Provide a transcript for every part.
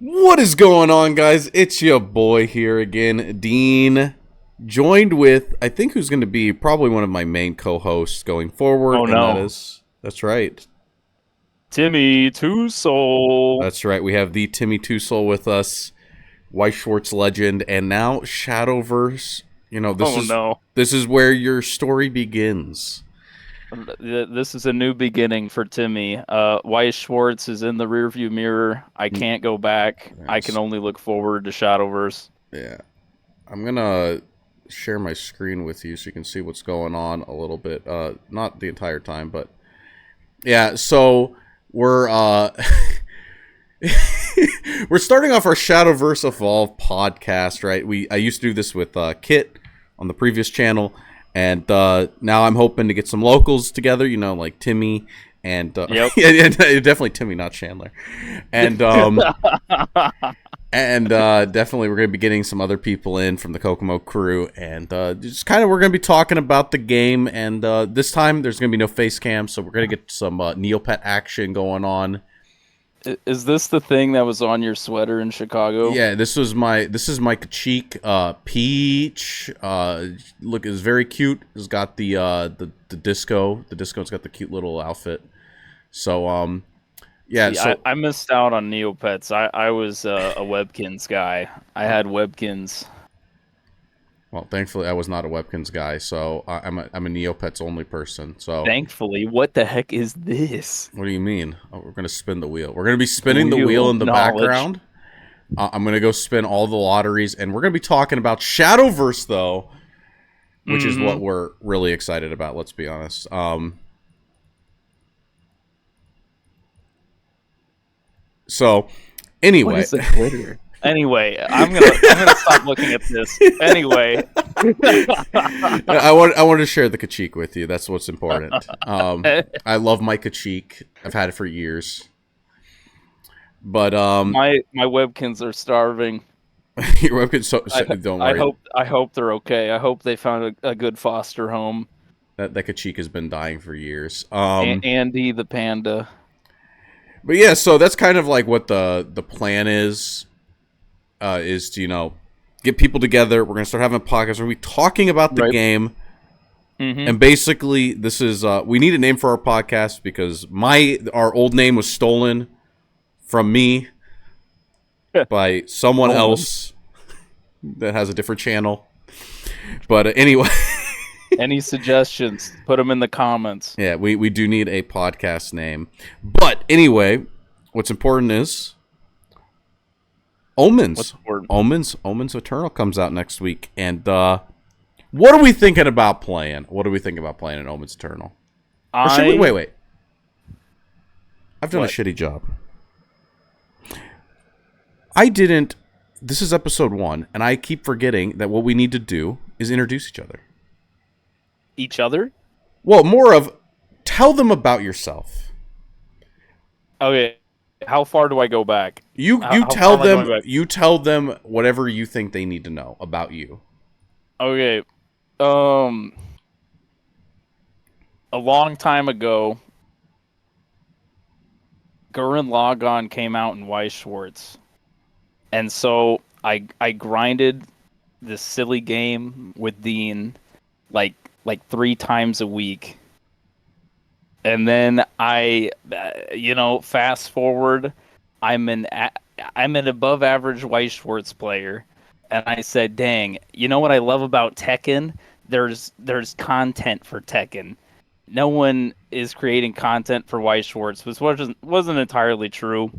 What is going on, guys? It's your boy here again, Dean, joined with, I think, who's going to be probably one of my main co-hosts going forward, Oh and no. that's right. Timmy Two Soul. That's right. We have the Timmy Tusol with us, Weiss Schwartz legend, and now Shadowverse. You know, Oh no. this is where your story begins. This is a new beginning for Timmy. Weiss Schwartz is in the rearview mirror. I can't go back. I can Yes. only look forward to Shadowverse. Yeah. I'm gonna share my screen with you so you can see what's going on a little bit. Not the entire time, but yeah. So we're we're starting off our Shadowverse Evolve podcast, right? I used to do this with Kit on the previous channel, and now I'm hoping to get some locals together. You know, like Timmy and Yep. yeah, definitely Timmy, not Chandler, and definitely we're going to be getting some other people in from the Kokomo crew, and just kind of we're going to be talking about the game. And this time there's going to be no face cam, so we're going to get some Neopet action going on. Is this the thing that was on your sweater in Chicago? Yeah, this is my Cheek Peach. Look, it's very cute. It's got the disco. The disco's got the cute little outfit. So yeah. See, I, So I missed out on Neopets. I was a Webkins guy. I had Webkins. well, thankfully I was not a Webkins guy. So I'm a Neopets only person. So Thankfully, what the heck is this? what do you mean? Oh, we're gonna spin the wheel. We're gonna be The spinning the wheel wheel of in the knowledge. background. I'm gonna go spin all the lotteries, and we're gonna be talking about Shadowverse though, which is what Mm-hmm. we're really excited about. Let's be honest. So What anyway, is a glitter? Anyway, I'm gonna stop looking at this. Anyway, I wanted to share the Kachik with you. That's what's important. I love my Kachik. I've had it for years. But my Webkins are starving. your webkit. So don't I worry. hope I hope they're okay. I hope they found a good foster home. That Kachik has been dying for years. Andy the panda. But yeah, so that's kind of like what the plan is to get people together. We're gonna start having a podcast. We're gonna be talking about the Right. game, Mm-hmm. and basically this is we need a name for our podcast because our old name was stolen from me by someone Stolen. else that has a different channel. But anyway, Any suggestions? Put them in the comments. yeah, we do need a podcast name. But anyway, what's important is What's Omens. the word? Omens Eternal comes out next week. And what are we thinking about playing? What are we thinking about playing in Omens Eternal? Or should we I wait? I've done a what? shitty job. I didn't This is episode 1, and I keep forgetting that what we need to do is introduce each other. Each other? Well, more of tell them about yourself. Okay. How far do I go back? You How far tell am I going them back? whatever you think they need to know about you. Okay. Um, a long time ago, Gurren Lagann came out in Weiss Schwartz. And so I grinded this silly game with Dean like like 3 times a week. And then fast forward, I'm an above average Weiss Schwartz player, and I said, "Dang, you know what I love about Tekken? There's content for Tekken. No one is creating content for Weiss Schwartz, which wasn't entirely true.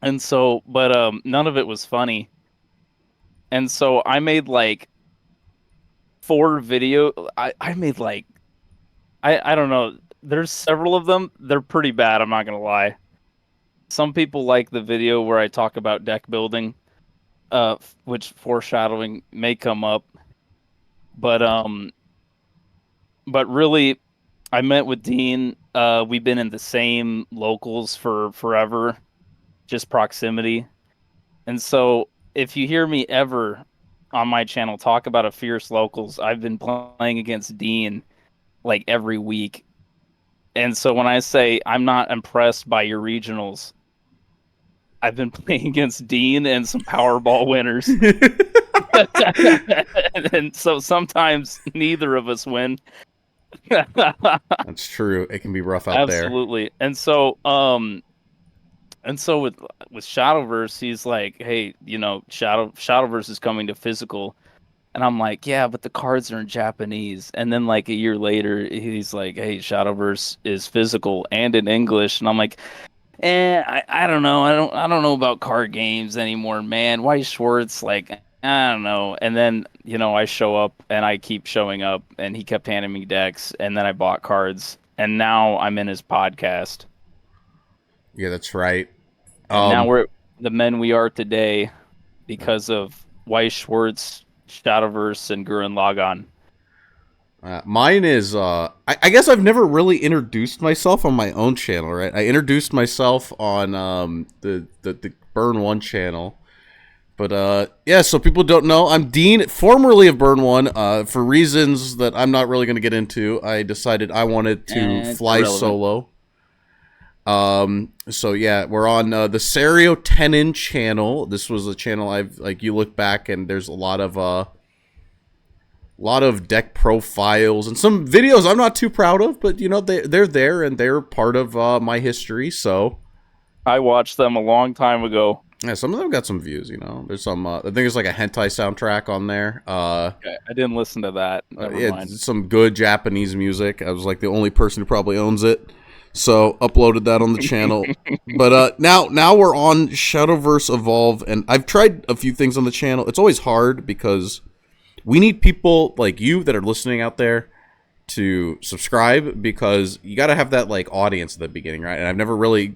And so, but none of it was funny. And so I made like 4 video. I made like I don't know. There's several of them. They're pretty bad. I'm not gonna lie. Some people like the video where I talk about deck building, which foreshadowing may come up. But really, I met with Dean. We've been in the same locals for forever, just proximity. And so, if you hear me ever on my channel talk about a fierce locals, I've been playing against Dean like every week. And so when I say I'm not impressed by your regionals, I've been playing against Dean and some Powerball winners. And so sometimes neither of us win. That's true. It can be rough out there. Absolutely. And so with Shadowverse, he's like, "Hey, Shadowverse is coming to physical." And I'm like, "Yeah, but the cards are in Japanese." And then like a year later, he's like, "Hey, Shadowverse is physical and in English." And I'm like, I don't know. I don't know about card games anymore, man. Why Schwartz? Like, I don't know. And then, I show up and I keep showing up and he kept handing me decks and then I bought cards and now I'm in his podcast. Yeah, that's right. And now Um, we're the men we are today because of Weiss Schwartz, Shadowverse, and Gurren Lagann. Mine is, I guess I've never really introduced myself on my own channel, right? I introduced myself on the Burn 1 channel. But, yeah, so people don't know, I'm Dean, formerly of Burn 1. For reasons that I'm not really going to get into, I decided I wanted to It's fly irrelevant. solo. So yeah, we're on the Seiryotennan channel. This was a channel you look back and there's a lot of deck profiles and some videos I'm not too proud of, but they're there and they're part of my history. So I watched them a long time ago. yeah, some of them got some views. There's some. I think there's like a hentai soundtrack on there. Okay, I didn't listen to that. Never Yeah, mind. some good Japanese music. I was like the only person who probably owns it, so uploaded that on the channel. But now we're on Shadowverse Evolve, and I've tried a few things on the channel. It's always hard because we need people like you that are listening out there to subscribe, because you got to have that like audience at the beginning, right? And I've never really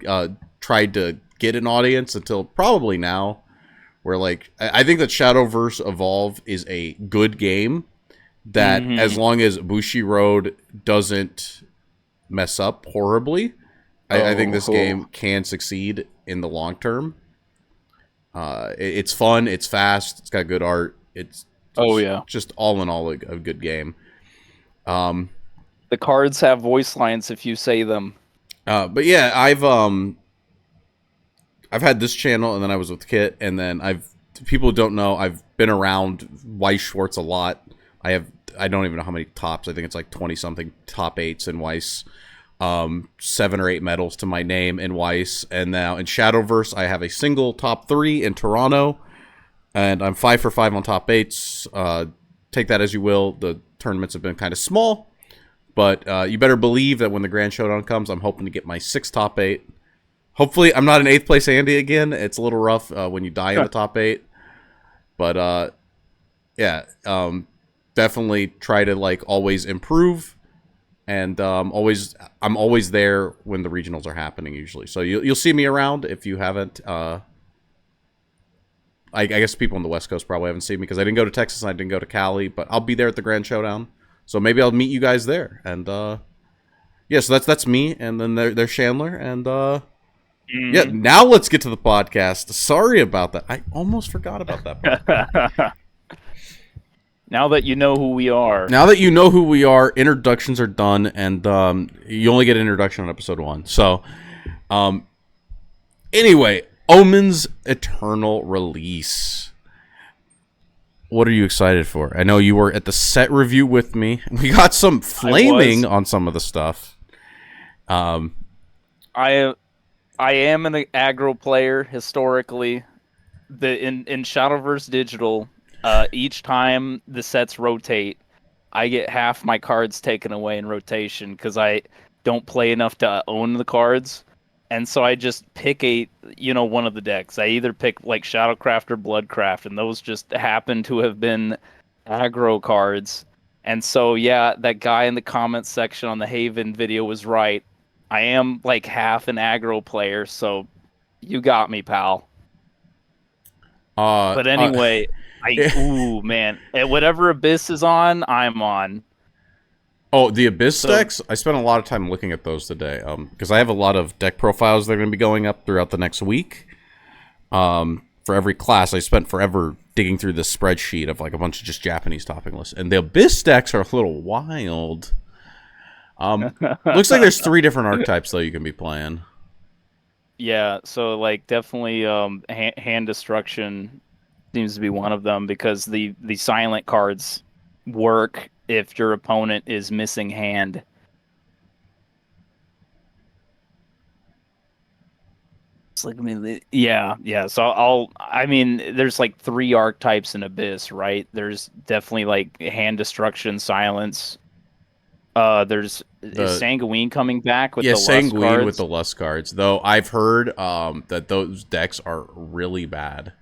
tried to get an audience until probably now, where like I think that Shadowverse Evolve is a good game that as long as Bushiroad doesn't mess up horribly, I think this game can succeed in the long term. It's fun, it's fast, it's got good art. It's just all in all a good game. The cards have voice lines if you say them. But yeah, I've had this channel, and then I was with Kit, and then people don't know, I've been around Weiss Schwartz a lot. I don't even know how many tops. I think it's like 20 something top 8s in Weiss. 7 or 8 medals to my name in Weiss, and now in Shadowverse I have a single top 3 in Toronto, and I'm 5 for 5 on top 8s. Take that as you will. The tournaments have been kind of small, but you better believe that when the Grand Showdown comes, I'm hoping to get my 6 top 8. Hopefully I'm not an 8th place Andy again. It's a little rough when you die in the top 8, but yeah, definitely try to like always improve. And I'm always there when the regionals are happening usually. So you'll see me around if you haven't. I guess people on the West Coast probably haven't seen me because I didn't go to Texas and I didn't go to Cali, but I'll be there at the Grand Showdown. So maybe I'll meet you guys there. And yeah, so that's me. And then there's Chandler. And yeah, now let's get to the podcast. Sorry about that. I almost forgot about that part. Now that you know who we are. Now that you know who we are, introductions are done, and you only get an introduction on episode 1. So, anyway, Omen's Eternal release. What are you excited for? I know you were at the set review with me. We got some flaming on some of the stuff. I am an aggro player historically. In Shadowverse Digital, each time the sets rotate, I get half my cards taken away in rotation because I don't play enough to own the cards. And so I just pick one of the decks. I either pick like Shadowcraft or Bloodcraft, and those just happen to have been aggro cards. And so, yeah, that guy in the comments section on the Haven video was right. I am like half an aggro player, so you got me, pal. But anyway, ooh, man. Whatever Abyss is on, I'm on. Oh, the Abyss decks? I spent a lot of time looking at those today. Because I have a lot of deck profiles that are going to be going up throughout the next week. For every class, I spent forever digging through this spreadsheet of like a bunch of just Japanese topping lists. And the Abyss decks are a little wild. Looks like there's 3 different archetypes, though, you can be playing. Yeah, so like definitely hand destruction seems to be one of them because the silent cards work if your opponent is missing hand. It's like, I mean, yeah, yeah. So I mean, there's like three archetypes in Abyss, right? There's definitely like hand destruction, silence. Is The Sanguine coming back with Yeah, the lust Sanguine with cards? the Lust cards. Though I've heard that those decks are really bad.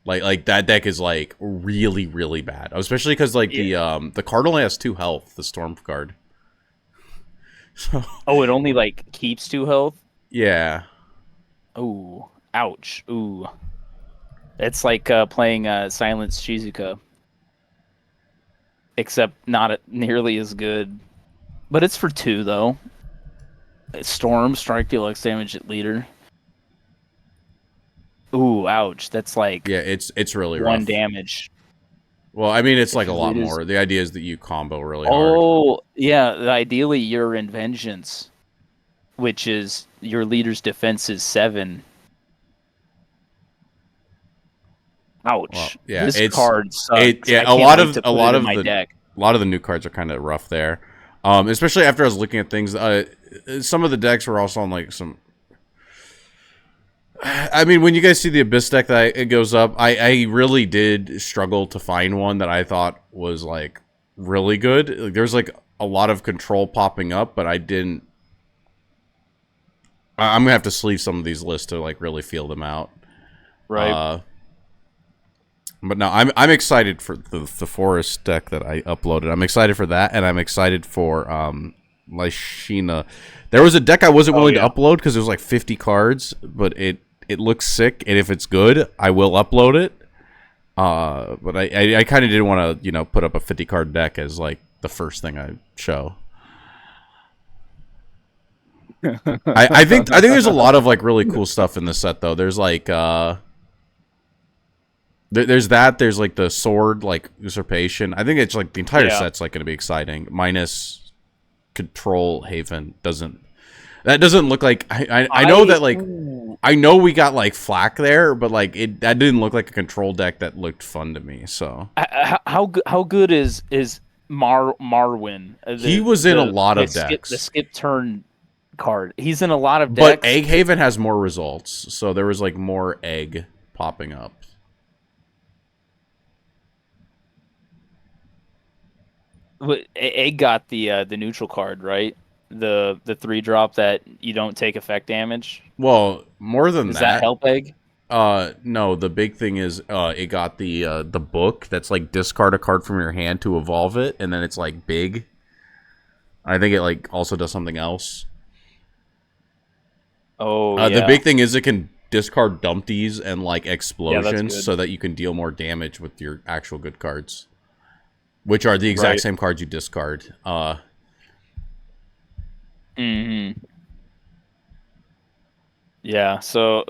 Like that deck is like really really bad, especially because like Yeah. the card only has 2 health, the Storm card. So Oh, it only like keeps 2 health. yeah, Ooh, ouch. Ooh, it's like playing Silence Shizuka, except not nearly as good. But it's for 2 though. Storm, strike, deluxe damage at leader. Ooh, ouch. That's like yeah, it's really 1 rough. damage Well, I mean, it's if like a your lot leader's. more. The idea is that you combo really hard. Oh, yeah. Ideally, you're in Vengeance, which is your leader's defense is 7. Well, Ouch. yeah, This card sucks. yeah, I can't wait to put it in my deck. a lot of the new cards are kind of rough there. Especially after I was looking at things, some of the decks were also on like some. I mean, when you guys see the Abyss deck that it goes up, I really did struggle to find one that I thought was like really good. Like, there's like a lot of control popping up, but I didn't. I'm gonna have to sleeve some of these lists to like really feel them out. Right. Uh, but no, I'm excited for the Forest deck that I uploaded. I'm excited for that, and I'm excited for Lyshina. There was a deck I wasn't Oh willing to yeah. upload because it was like 50 cards, but it looks sick, and if it's good, I will upload it. But I kind of didn't want to put up a 50 card deck as like the first thing I show. I think there's a lot of like really cool stuff in this set though. There's like there's like the sword like usurpation. I think it's like the entire Yeah. set's like going to be exciting. Minus control haven doesn't look like I know that like Ooh. I know we got like flack there, but like that didn't look like a control deck that looked fun to me. So How good is Marwyn? he was in a lot of The decks, skip turn card. He's in a lot of but decks. Egg Haven has more results, so there was like more egg popping up. Egg got the neutral card, right? The 3 drop that you don't take effect damage. Well, more than Does that that, help Egg? no, the big thing is it got the book that's like discard a card from your hand to evolve it, and then it's like big. I think it like also does something else. Oh The yeah, big thing is it can discard dumpties and like yeah, that's explosions good. so that you can deal more damage with your actual good cards, which are the exact Right. same cards you discard. Hmm. Yeah. So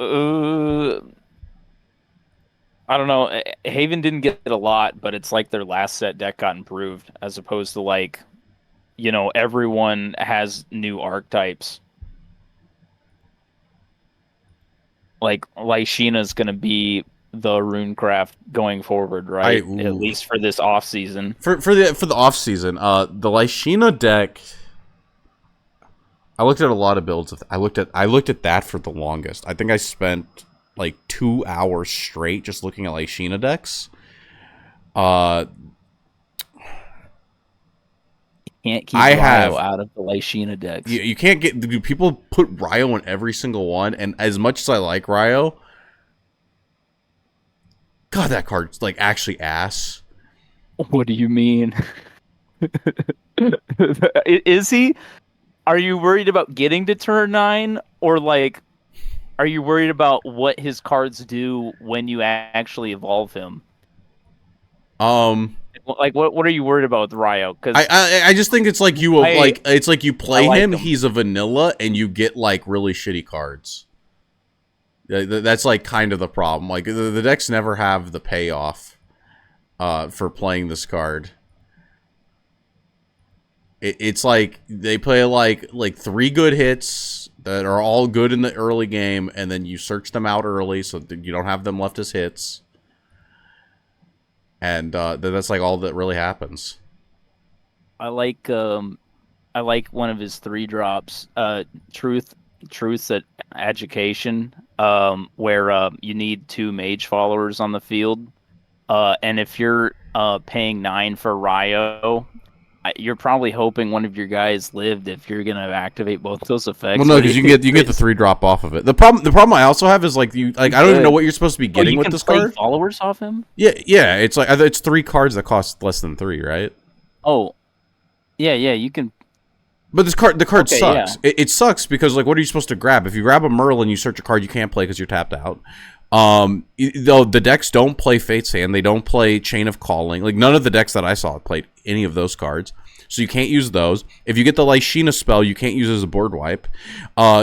I don't know. Haven didn't get a lot, but it's like their last set deck got improved as opposed to like everyone has new archetypes. Like Lyshina's gonna be the runecraft going forward, I right? At ooh. least for this off season. For the off season, the Lyshina deck. I looked at a lot of builds. I looked at that for the longest. I think I spent like 2 hours straight just looking at Lyshina decks. Uh, Can't keep I Ryo have out of the Lyshina decks. you can't get people put Ryo in every single one, and as much as I like Ryo, God, that card's like actually ass. What do you mean? Is he? Are you worried about getting to turn 9, or like, are you worried about what his cards do when you actually evolve him? Um, Like, what are you worried about with Ryo? I, Because I I just think it's like you I like it's like you I play like him, him. he's a vanilla, and you get like really shitty cards. That's like kind of the problem. Like the decks never have the payoff for playing this card. It's like they play like 3 good hits that are all good in the early game, and then you search them out early so that you don't have them left as hits. And that's like all that really happens. I like one of his 3 drops, truth's at education, where you need 2 mage followers on the field. And if you're paying 9 for Ryo, you're probably hoping one of your guys lived if you're gonna activate both those effects. Well, no, because you can get the 3 drop off of it. The problem I also have is like I don't even know what you're supposed to be getting with this card. Followers off him? Yeah. It's like it's 3 cards that cost less than 3, right? Oh, yeah, you can. But the card sucks. Yeah. It sucks because like, what are you supposed to grab? If you grab a Merlin, you search a card you can't play because you're tapped out. Though the decks don't play Fate's Hand, they don't play Chain of Calling. Like none of the decks that I saw played any of those cards, so you can't use those. If you get the Lyshina spell, you can't use it as a board wipe.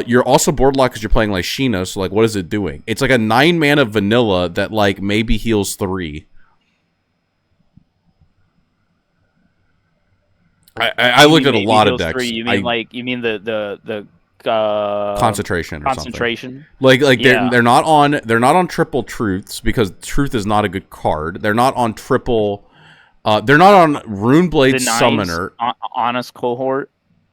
You're also board locked because you're playing Lyshina. So like, what is it doing? It's like a 9 mana vanilla that like maybe heals 3. I looked at a lot of decks. 3? You mean the concentration or concentration? Like they're not on triple truths because truth is not a good card. They're not on triple. They're not on Runeblade Summoner. Honest Cohort.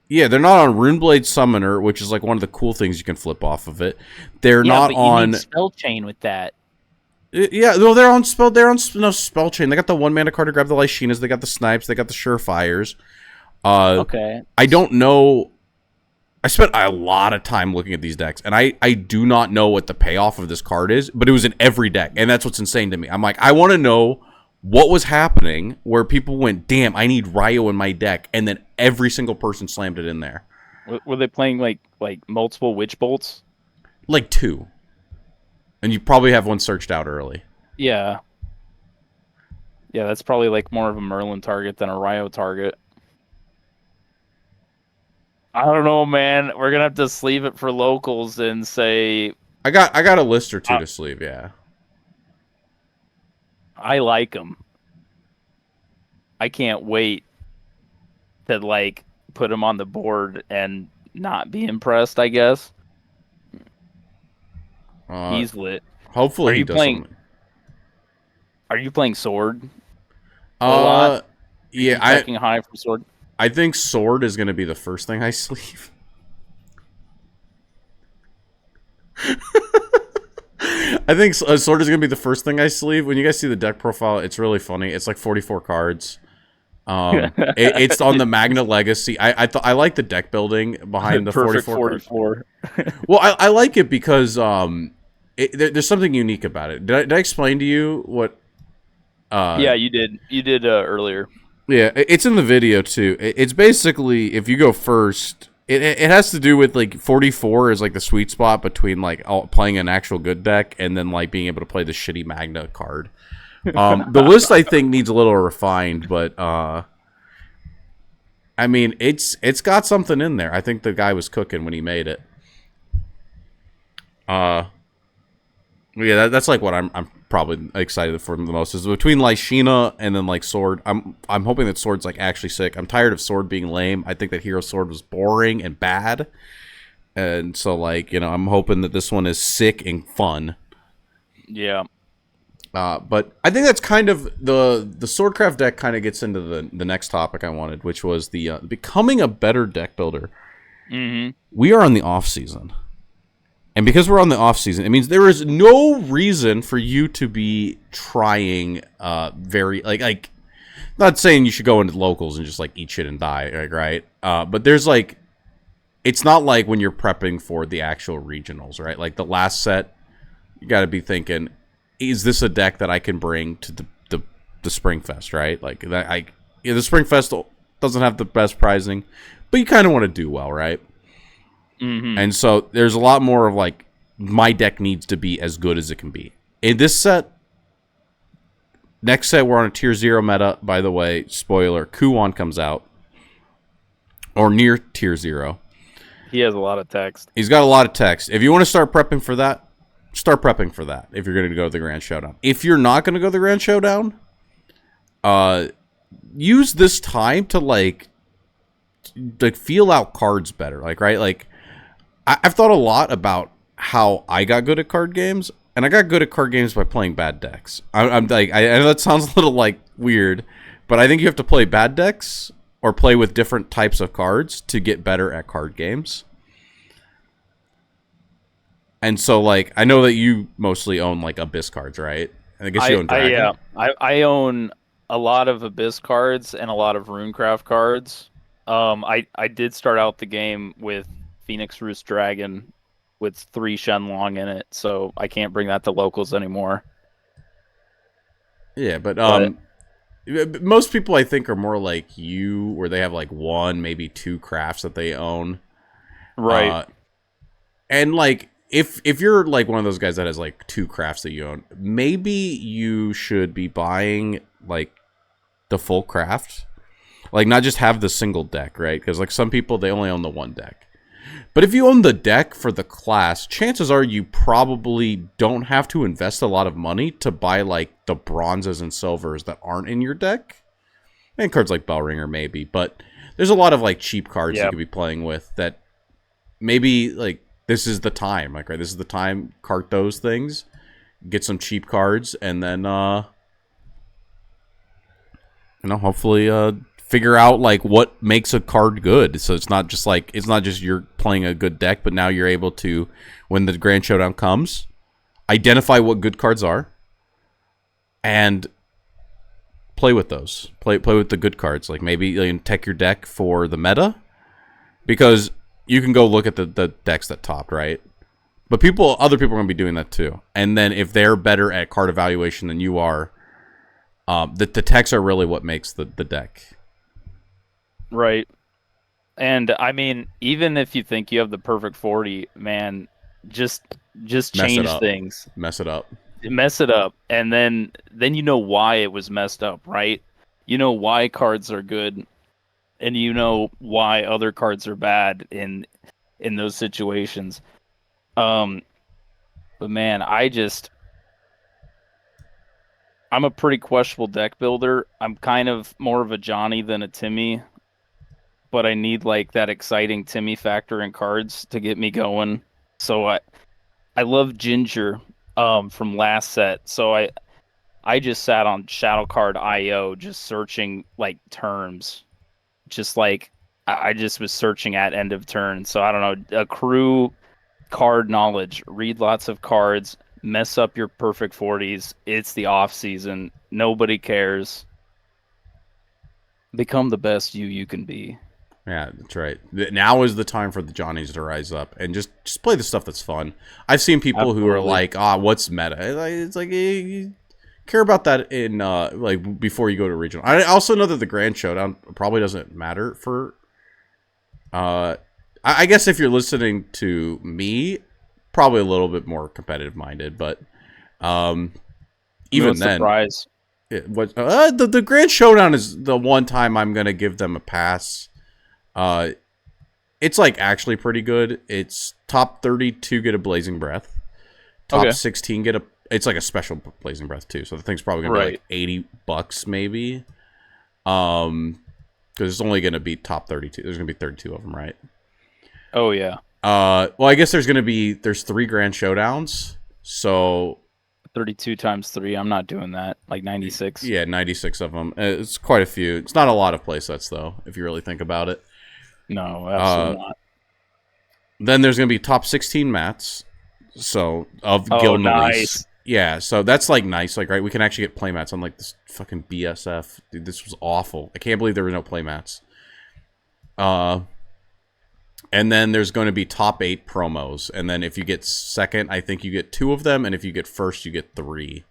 Yeah, they're not on Runeblade Summoner, which is like one of the cool things you can flip off of it. They're not on Spell Chain with that. Yeah, well, they're on spell. They're on no Spell Chain. They got the 1 mana card to grab the Lyshinas. They got the Snipes. They got the Surefires. Okay. I don't know. I spent a lot of time looking at these decks, and I do not know what the payoff of this card is, but it was in every deck, and that's what's insane to me. I'm like, I want to know what was happening where people went, damn, I need Ryo in my deck, and then every single person slammed it in there. Were they playing like multiple Witch Bolts? Like 2. And you probably have one searched out early. Yeah. Yeah, that's probably like more of a Merlin target than a Ryo target. I don't know, man. We're gonna have to sleeve it for locals and say I got a list or 2 to sleeve. Yeah, I like them. I can't wait to like put him on the board and not be impressed. I guess he's lit. Hopefully, he does something. Are you playing Sword? Yeah, checking high for Sword. I think Sword is going to be the first thing I sleeve. I think Sword is going to be the first thing I sleeve. When you guys see the deck profile, it's really funny. It's like 44 cards. It's on the Magna Legacy. I like the deck building behind the 44. Well, I like it because there's something unique about it. Did I explain to you what? Yeah, you did. You did earlier. Yeah, it's in the video too. It's basically, if you go first, it has to do with like 44 is like the sweet spot between like playing an actual good deck and then like being able to play the shitty Magna card. The list I think needs a little refined, but I mean it's got something in there. I think the guy was cooking when he made it. Yeah, that's like what I'm probably excited for the most is between Lyshina and then like Sword. I'm hoping that Sword's like actually sick. I'm tired of Sword being lame. I think that Hero Sword was boring and bad, and so like I'm hoping that this one is sick and fun. Yeah. But I think that's kind of the Swordcraft deck kind of gets into the next topic I wanted, which was the becoming a better deck builder. Mm-hmm. We are on the off season. And because we're on the off season, it means there is no reason for you to be trying very like not saying you should go into locals and just like eat shit and die, like, right? But there's like it's not like when you're prepping for the actual regionals, right? Like the last set, you got to be thinking, is this a deck that I can bring to the Springfest, right? Like that the Springfest doesn't have the best prizing, but you kind of want to do well, right? Mm-hmm. And so there's a lot more of like my deck needs to be as good as it can be. In this set, next set we're on a tier 0 meta, by the way, spoiler, Kuon comes out. Or near tier 0. He has a lot of text. He's got a lot of text. If you want to start prepping for that, start prepping for that if you're going to go to the Grand Showdown. If you're not going to go to the Grand Showdown, use this time to like like feel out cards better. Like, right? Like, I've thought a lot about how I got good at card games, and I got good at card games by playing bad decks. I'm like, I know that sounds a little like weird, but I think you have to play bad decks or play with different types of cards to get better at card games. And so, like, I know that you mostly own like Abyss cards, right? And I guess you own Dragon. I own a lot of Abyss cards and a lot of Runecraft cards. I did start out the game with Phoenix Roost Dragon with 3 Shenlong in it, so I can't bring that to locals anymore. Yeah, but most people I think are more like you, where they have like 1, maybe 2 crafts that they own. Right. And like if you're like one of those guys that has like 2 crafts that you own, maybe you should be buying like the full craft. Like not just have the single deck, right? Because like some people, they only own the 1 deck. But if you own the deck for the class, chances are you probably don't have to invest a lot of money to buy like the bronzes and silvers that aren't in your deck. And cards like Bellringer maybe, but there's a lot of like cheap cards you could be playing with that maybe like this is the time. Like, right, this is the time, cart those things, get some cheap cards, and then hopefully figure out like what makes a card good. So it's not just you're playing a good deck, but now you're able to, when the Grand Showdown comes, identify what good cards are and play with those. Play with the good cards. Like maybe you can tech your deck for the meta, because you can go look at the decks that topped, right? But other people are going to be doing that too. And then if they're better at card evaluation than you are, the techs are really what makes the deck. Right. And I mean, even if you think you have the perfect 40, man, just change things. Mess it up. Mess it up. And then you know why it was messed up, right? You know why cards are good, and you know why other cards are bad in those situations. But man, I'm a pretty questionable deck builder. I'm kind of more of a Johnny than a Timmy, but I need like that exciting Timmy factor in cards to get me going. So I love Ginger from last set. So I just sat on Shadow Card IO just searching like terms. Just like I just was searching at end of turn. So I don't know, accrue card knowledge, read lots of cards, mess up your perfect 40s. It's the off season. Nobody cares. Become the best you can be. Yeah, that's right. Now is the time for the Johnnies to rise up and just play the stuff that's fun. I've seen people who are like, what's meta? It's like, you care about that in like before you go to regional. I also know that the Grand Showdown probably doesn't matter for I guess if you're listening to me, probably a little bit more competitive minded, but even then, the Grand Showdown is the one time I'm gonna give them a pass. It's like actually pretty good. It's top 32 get a Blazing Breath, top 16 get a. It's like a special Blazing Breath too, so the thing's probably gonna be like $80 maybe. Because it's only gonna be top 32. There's gonna be 32 of them, right? Oh yeah. Well, I guess there's 3 Grand Showdowns, so 32 times 3. I'm not doing that. Like 96. Yeah, 96 of them. It's quite a few. It's not a lot of playsets though, if you really think about it. No, absolutely not. Then there's gonna be top 16 mats. So of guild release. Yeah, so that's like nice, like right. We can actually get playmats on like this fucking BSF. Dude, this was awful. I can't believe there were no playmats. And then there's going to be top 8 promos, and then if you get second, I think you get 2 of them, and if you get first, you get 3.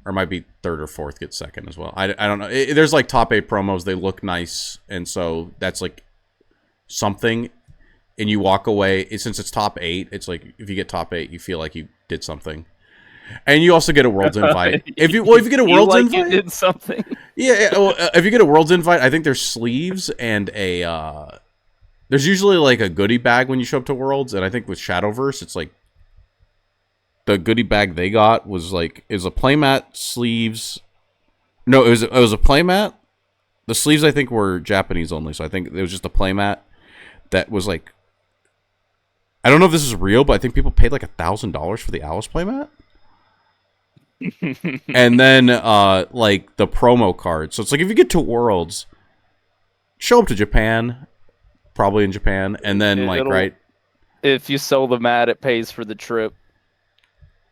Or it might be third or fourth get second as well. I don't know. There's like top 8 promos. They look nice, and so that's like something. And you walk away. Since it's top 8, it's like if you get top 8, you feel like you did something. And you also get a World's Invite. If you get a World's Invite, you did something. Yeah. Well, if you get a World's Invite, I think there's sleeves and a. There's usually like a goodie bag when you show up to Worlds, and I think with Shadowverse, it's like the goodie bag they got was like a playmat, sleeves. No, it was a playmat, The sleeves I think were Japanese only, so I think it was just a playmat that was like, I don't know if this is real, but I think people paid like $1,000 for the Alice playmat. And then like the promo card. So it's like if you get to Worlds, show up to Japan, probably in Japan, and then like right. If you sell the mat, it pays for the trip.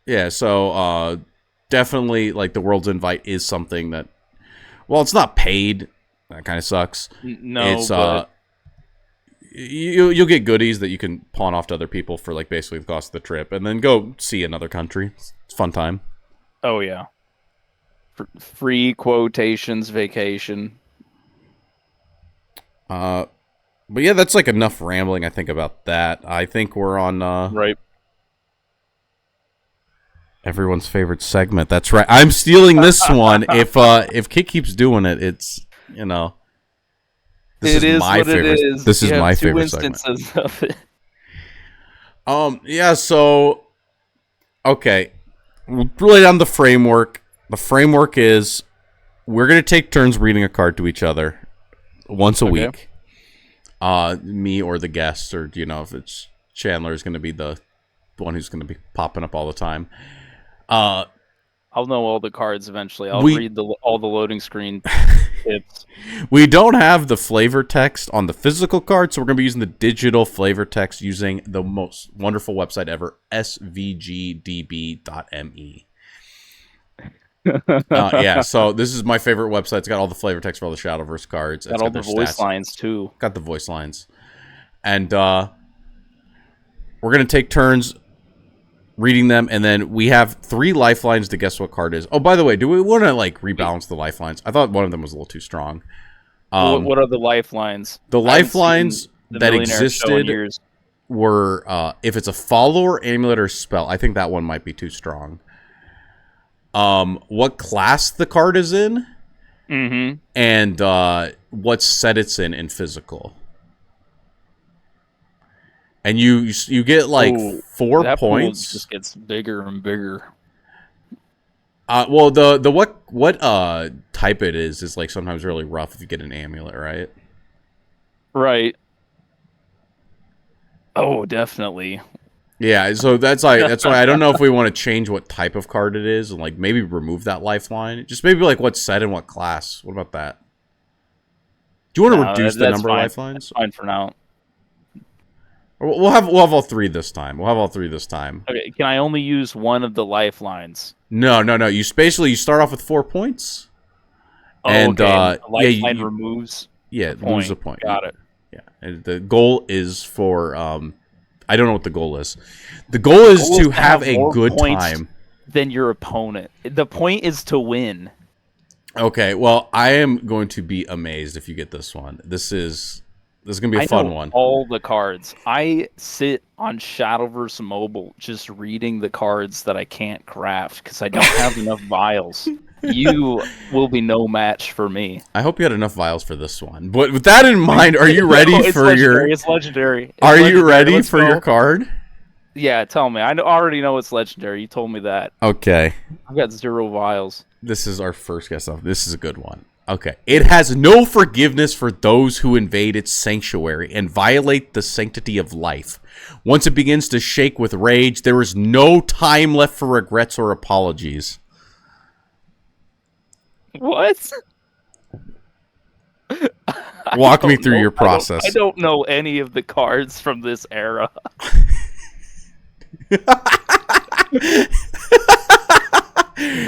Yeah, so definitely like the World's invite is something that, well, it's not paid. That kind of sucks. No, it's but you'll get goodies that you can pawn off to other people for like basically the cost of the trip, and then go see another country. It's a fun time. Oh yeah, free quotations vacation. But yeah, that's like enough rambling. I think about that. I think we're on right. Everyone's favorite segment. That's right. I'm stealing this one. If Kit keeps doing it, it's this is my favorite. This is my favorite segment. Of it. Yeah. So okay, we'll lay down the framework. The framework is we're gonna take turns reading a card to each other once a week. Me or the guest, or if it's Chandler is gonna be the one who's gonna be popping up all the time. I'll know all the cards eventually. I'll read all the loading screen tips. We don't have the flavor text on the physical card, so we're going to be using the digital flavor text using the most wonderful website ever, svgdb.me. Yeah, so this is my favorite website. It's got all the flavor text for all the Shadowverse cards. Got all the voice lines, too. Got the voice lines. And we're going to take turns reading them, and then we have 3 lifelines to guess what card is. Oh, by the way, do we want to like rebalance the lifelines? I thought one of them was a little too strong. What are the lifelines? The lifelines that existed were if it's a follower, amulet, or spell. I think that one might be too strong. What class the card is in, and what set it's in physical. And you get like 4 that points. Pool just gets bigger and bigger. Well, the what type it is like sometimes really rough if you get an amulet, right? Right. Oh, definitely. Yeah, so that's why I don't know if we want to change what type of card it is and like maybe remove that lifeline. Just maybe like what set and what class. What about that? Do you want to reduce the number of lifelines? That's fine for now. We'll have all 3 this time. Okay, can I only use one of the lifelines? No. You start off with 4 points. And the lifeline removes. Yeah, lose a point. Got it. Yeah, and the goal is for I don't know what the goal is. The goal is to have a good time than your opponent. The point is to win. Okay, well, I am going to be amazed if you get this one. This is going to be a fun one. All the cards. I sit on Shadowverse Mobile just reading the cards that I can't craft because I don't have enough vials. You will be no match for me. I hope you had enough vials for this one. But with that in mind, are you ready for legendary. It's legendary. Are you ready for your card? Yeah, tell me. I already know it's legendary. You told me that. Okay. I've got 0 vials. This is our first guess off. This is a good one. Okay. It has no forgiveness for those who invade its sanctuary and violate the sanctity of life. Once it begins to shake with rage, there is no time left for regrets or apologies. What? Walk me through your process. I don't know any of the cards from this era.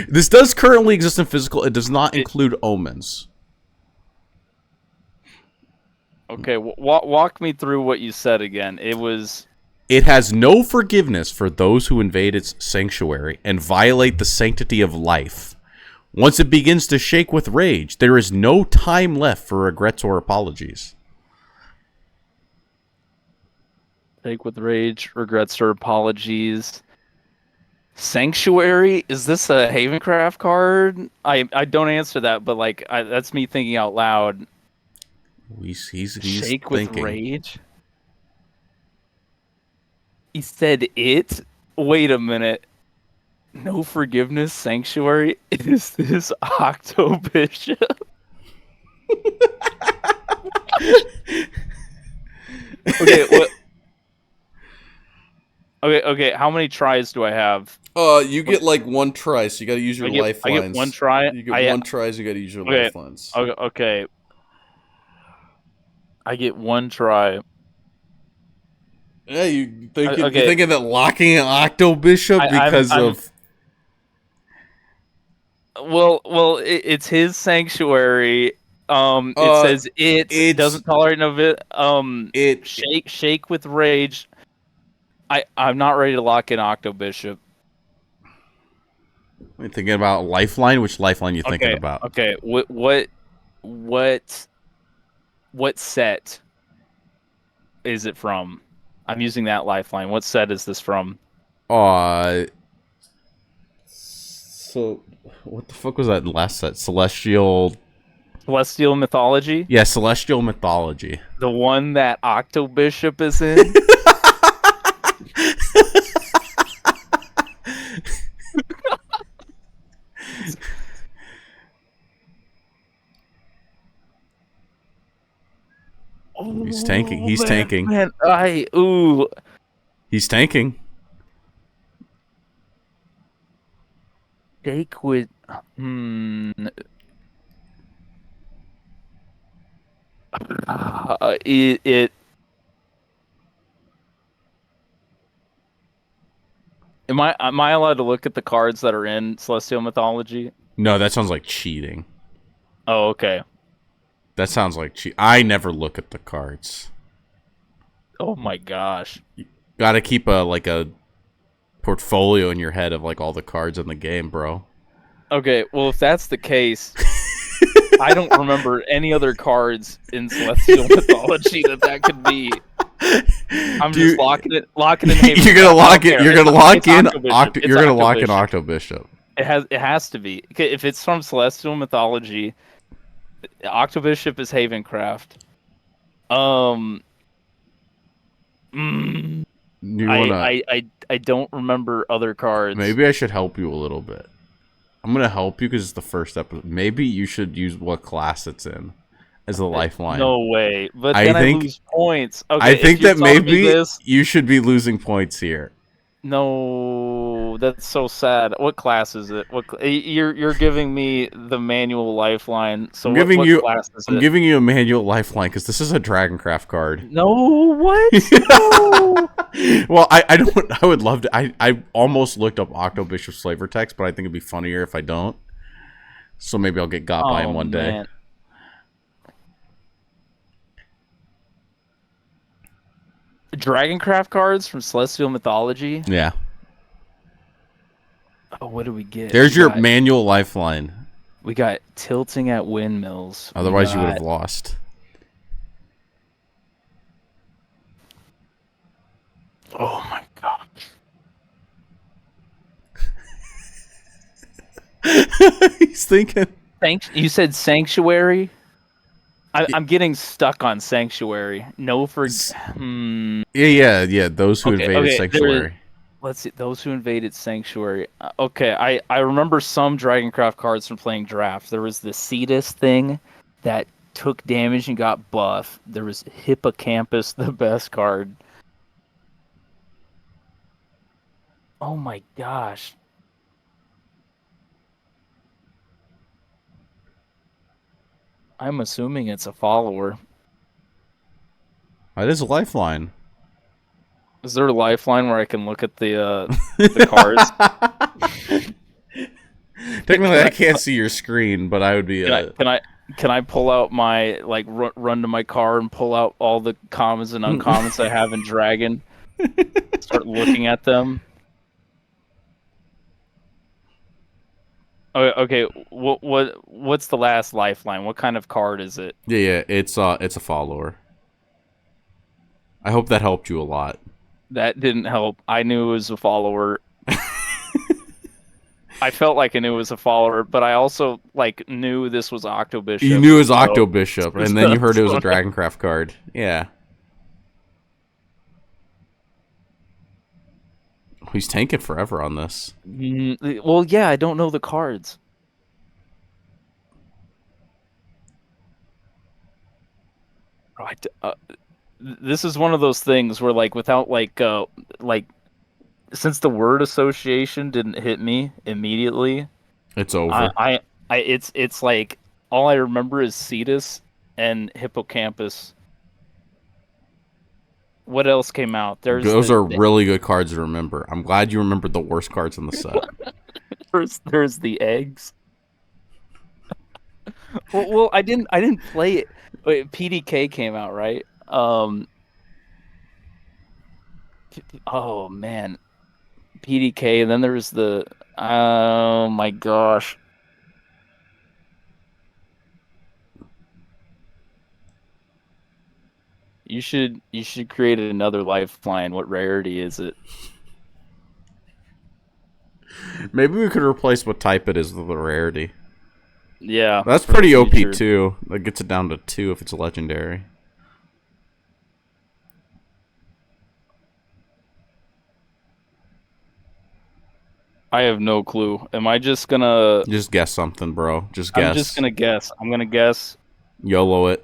This does currently exist in physical. It does not include omens. Okay, walk me through what you said again. It has no forgiveness for those who invade its sanctuary and violate the sanctity of life. Once it begins to shake with rage, there is no time left for regrets or apologies. Shake with rage, regrets or apologies. Sanctuary? Is this a Havencraft card? I don't answer that, but like that's me thinking out loud. He's Shake thinking. With rage. He said it. Wait a minute. No forgiveness, sanctuary. Is this Octobishop? Okay, what? Okay. How many tries do I have? You get like one try, so you got to use your I get one lifelines. try. You get one try, so you got to use your Okay. lifelines. Okay. I get one try. Yeah, you Okay. thinking that locking an Octo Bishop because I'm of well. It's his sanctuary. It uh, says it it's doesn't tolerate no bit. it. Shake with rage. I'm not ready to lock in Octo Bishop. You thinking about lifeline? Which lifeline you thinking Okay. about? Okay. What set is it from? I'm using that lifeline. What set is this from? So what the fuck was that last set? Celestial. Celestial mythology? Yeah, Celestial Mythology. The one that Octo Bishop is in? He's tanking. Oh He's tanking. man, ooh. He's tanking. Shake with it am I allowed to look at the cards that are in Celestial Mythology? No, that sounds like cheating. Oh, okay. That sounds like cheat. I never look at the cards. Oh my gosh. Got to keep a portfolio in your head of like all the cards in the game, bro. Okay, well if that's the case, I don't remember any other cards in Celestial Mythology that could be. I'm just locking it in. You're gonna lock it. You're gonna lock in. You're gonna lock in Bishop. Octo Bishop. It has to be. If it's from Celestial Mythology, Octo Bishop is Havencraft. You wanna? I don't remember other cards. Maybe I should help you a little bit. I'm gonna help you because it's the first episode. Maybe you should use what class it's in as a lifeline. No way. But then I lose points. Okay, I think that maybe you should be losing points here. No, that's so sad. What class is it? You're giving me the manual lifeline. So what class is it? I'm giving you a manual lifeline because this is a Dragoncraft card. No, what? No. Well, I don't. I would love to. I almost looked up Octo Bishop's flavor text, but I think it'd be funnier if I don't. So maybe I'll get got by him one day. Dragoncraft cards from Celestial Mythology? Yeah. Oh, what do we get? There's your manual lifeline. We got Tilting at Windmills. Otherwise, you would have lost. Oh my gosh. He's thinking. You said Sanctuary? I'm getting stuck on Sanctuary. No for... Yeah. Those who invaded Sanctuary. Let's see. Those who invaded Sanctuary. Okay, I remember some Dragoncraft cards from playing Draft. There was the Cetus thing that took damage and got buff. There was Hippocampus, the best card. Oh my gosh. I'm assuming it's a follower. It is a lifeline. Is there a lifeline where I can look at the cards? Technically, I can't see your screen, but I would be. Can I pull out my run to my car and pull out all the commons and uncommons I have in Dragon? Start looking at them. Okay. What's the last lifeline? What kind of card is it? Yeah. It's a follower. I hope that helped you a lot. That didn't help. I knew it was a follower. I felt like I knew it was a follower, but I also knew this was Octo Bishop. You knew it was Octo Bishop, and then you heard it was a Dragoncraft card. Yeah. He's tanking forever on this. Well, yeah, I don't know the cards. Right. This is one of those things where, like, without like since the word association didn't hit me immediately, It's I, over. I, it's like all I remember is Cetus and Hippocampus. What else came out? There's Those are really good cards to remember. I'm glad you remembered the worst cards in the set. there's the eggs. Well, I didn't play it. Wait, PDK came out, right? Oh man, PDK, and then there was the oh my gosh. You should create another lifeline. What rarity is it? Maybe we could replace what type it is with the rarity. Yeah, That's for the pretty OP future. too. That gets it down to 2 if it's a legendary. I have no clue. Am I just gonna? Just guess something, bro. Just I'm just guess. gonna guess. I'm gonna guess. YOLO it.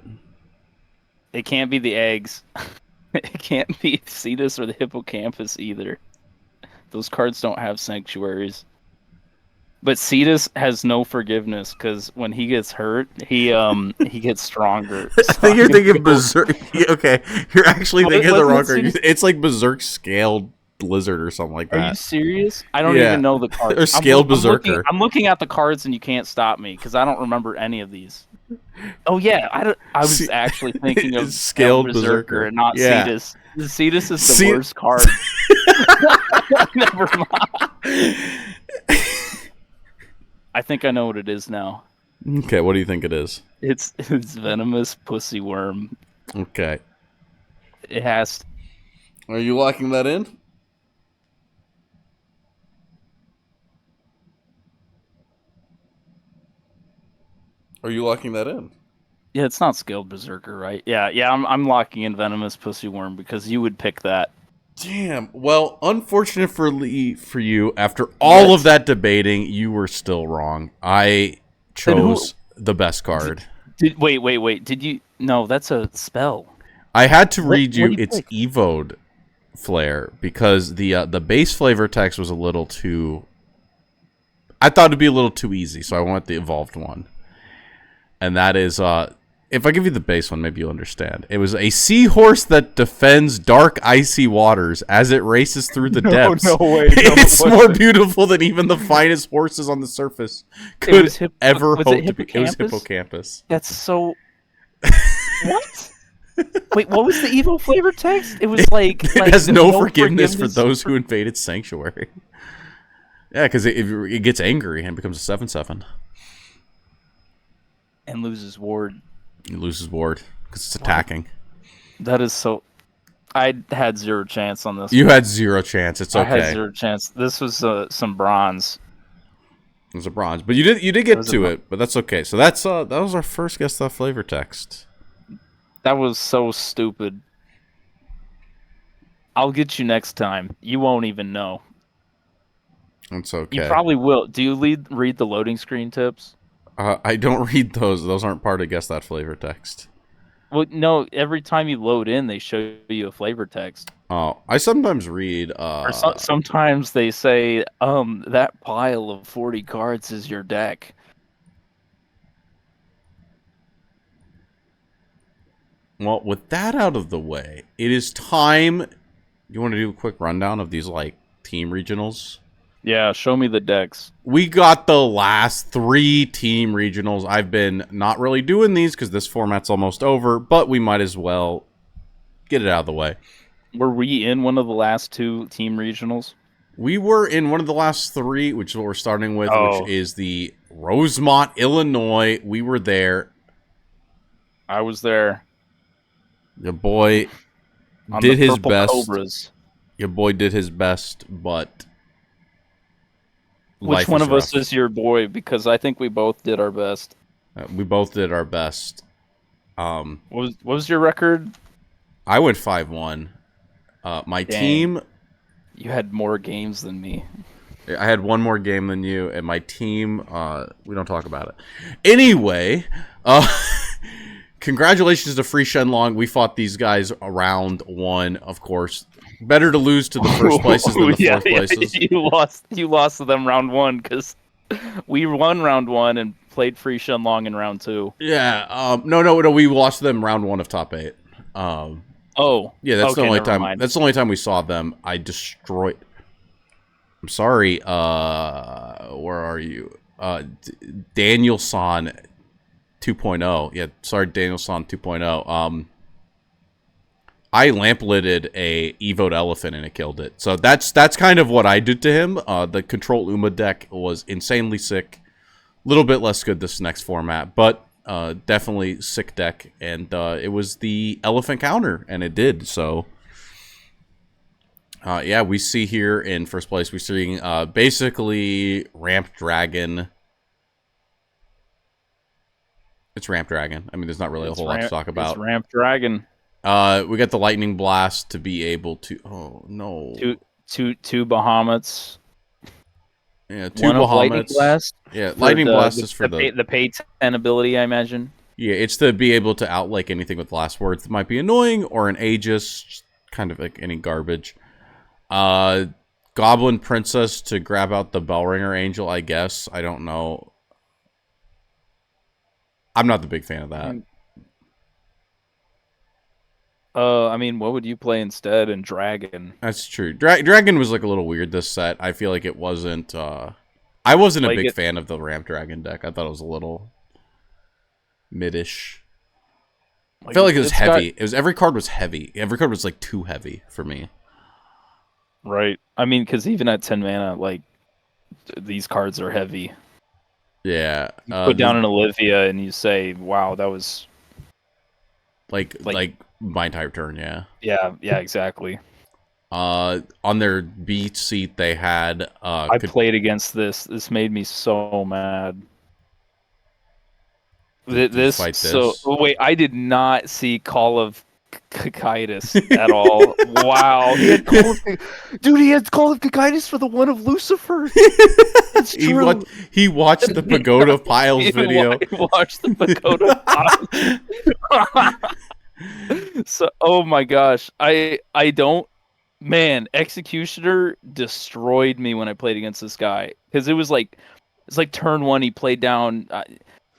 It can't be the eggs. It can't be Cetus or the hippocampus either. Those cards don't have sanctuaries. But Cetus has no forgiveness because when he gets hurt, he gets stronger. I So think I'm you're gonna thinking go. Berserk. Okay, you're actually thinking of the Wasn't wrong it card. Cetus? It's like Berserk Scaled Lizard or something like Are you that. serious? I don't Yeah. even know the cards. Or Scaled Berserker. I'm looking at the cards, and you can't stop me because I don't remember any of these. Oh yeah, I was actually thinking of Scaled Berserker Berserker. and not Yeah. Cetus. Cetus is the Ce- worst card. Never mind. I think I know what it is now. Okay, what do you think it is? It's venomous pussy worm. Okay. It has. Are you locking that in? Are you locking that in? Yeah, it's not scaled berserker, right? Yeah. I'm locking in venomous pussy worm because you would pick that. Damn. Well, unfortunately for you, after all of that debating, you were still wrong. I chose the best card. Wait. Did you? No, that's a spell. I had to read What you do you its pick? Evoed Flare because the base flavor text was a little too. I thought it'd be a little too easy, so I went the evolved one. And that is, if I give you the base one, maybe you'll understand. It was a seahorse that defends dark, icy waters as it races through the depths. No way. It's more beautiful than even the finest horses on the surface could ever was hope it to be. It was Hippocampus. That's so. What? Wait, what was the evil flavor text? It was like It has no forgiveness for those who invaded Sanctuary. Yeah, because it gets angry and becomes a 7/7. And loses ward. It loses ward because it's attacking. That is so. I had zero chance on this. You had zero chance. It's okay. I had zero chance. This was some bronze. It was a bronze, but you did get to it, but that's okay. So that was our first guess that flavor text. That was so stupid. I'll get you next time. You won't even know. That's okay. You probably will. Do you read the loading screen tips? I don't read those. Those aren't part of guess that flavor text. Well, no. Every time you load in, they show you a flavor text. Oh, I sometimes read. Or sometimes they say, that pile of 40 cards is your deck. Well, with that out of the way, it is time. You want to do a quick rundown of these like team regionals? Yeah, show me the decks. We got the last 3 team regionals. I've been not really doing these because this format's almost over, but we might as well get it out of the way. Were we in one of the last 2 team regionals? We were in one of the last 3, which is what we're starting with, which is the Rosemont, Illinois. We were there. I was there. Your boy On did the his Purple best. Cobras. Your boy did his best, but which one of us is your boy? Because I think we both did our best. We both did our best. What was your record? I went 5-1. My team. You had more games than me. I had one more game than you, and my team. We don't talk about it. Anyway, congratulations to Free Shenlong. We fought these guys round 1, of course. Better to lose to the first places than the fourth places. You lost to them round 1 because we won round 1 and played Free Shenlong in round 2. Yeah. No. We lost to them round 1 of top 8. Yeah, that's the only time. That's the only time we saw them. I destroyed. I'm sorry. Where are you? Daniel-san 2.0. Yeah, sorry, Daniel-san 2.0. I lamp-lidded a Evoed Elephant and it killed it. So that's kind of what I did to him. The Control Uma deck was insanely sick. A little bit less good this next format, but definitely sick deck. And it was the Elephant counter, and it did. So, yeah, we see here in first place, we're seeing basically Ramp Dragon. It's Ramp Dragon. I mean, there's not really a whole lot to talk about. It's Ramp Dragon. We got the Lightning Blast to be able to... Oh, no. Two Bahamut's. Yeah, 2 Bahamut's. Lightning Blast? Yeah, Lightning Blast is for the pay 10 ability, I imagine. Yeah, it's to be able to outlake anything with last words that might be annoying, or an Aegis, kind of like any garbage. Goblin Princess to grab out the Bellringer Angel, I guess. I don't know. I'm not the big fan of that. I mean, what would you play instead in Dragon? That's true. Dragon was like a little weird this set. I feel like it wasn't... I wasn't a big fan of the Ramp Dragon deck. I thought it was a little midish. I felt like it was heavy. Every card was heavy. Every card was like too heavy for me. Right. I mean, because even at 10 mana, like, these cards are heavy. Yeah. You put down an Olivia and you say, wow, that was... Like my entire turn, yeah. Yeah, exactly. On their beat seat, they had... I played against this. This made me so mad. Wait, I did not see Call of Cocytus at all. Wow. He had Call of Cocytus for the one of Lucifer. It's true. He watched the Pagoda Piles video. He watched the Pagoda Piles. So, oh my gosh. I don't... Man, Executioner destroyed me when I played against this guy. Because it's like turn 1, he played down...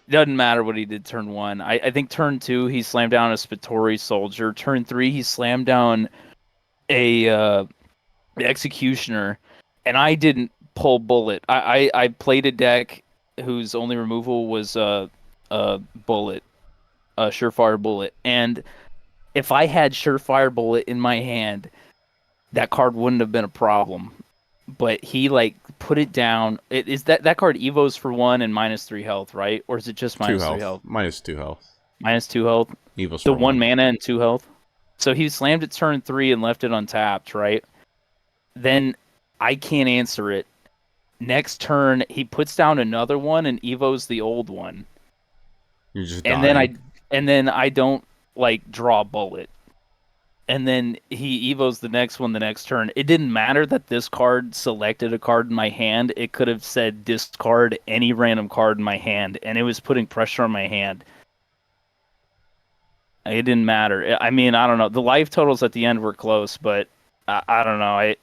doesn't matter what he did turn 1. I think turn 2, he slammed down a Spittori Soldier. Turn 3, he slammed down a Executioner. And I didn't pull Bullet. I played a deck whose only removal was a Bullet. A Surefire Bullet. And if I had Surefire Bullet in my hand, that card wouldn't have been a problem. But he, like, put it down. Is that card Evo's for 1 and -3 health, right? Or is it just -3 health? -2 health. -2 health? Evo's the for 1 mana and 2 health? So he slammed it turn 3 and left it untapped, right? Then I can't answer it. Next turn, he puts down another one and Evo's the old one. You're just dying. And then I don't, like, draw a Bullet. And then he Evos the next one the next turn. It didn't matter that this card selected a card in my hand. It could have said discard any random card in my hand, and it was putting pressure on my hand. It didn't matter. I mean, I don't know. The life totals at the end were close, but I don't know.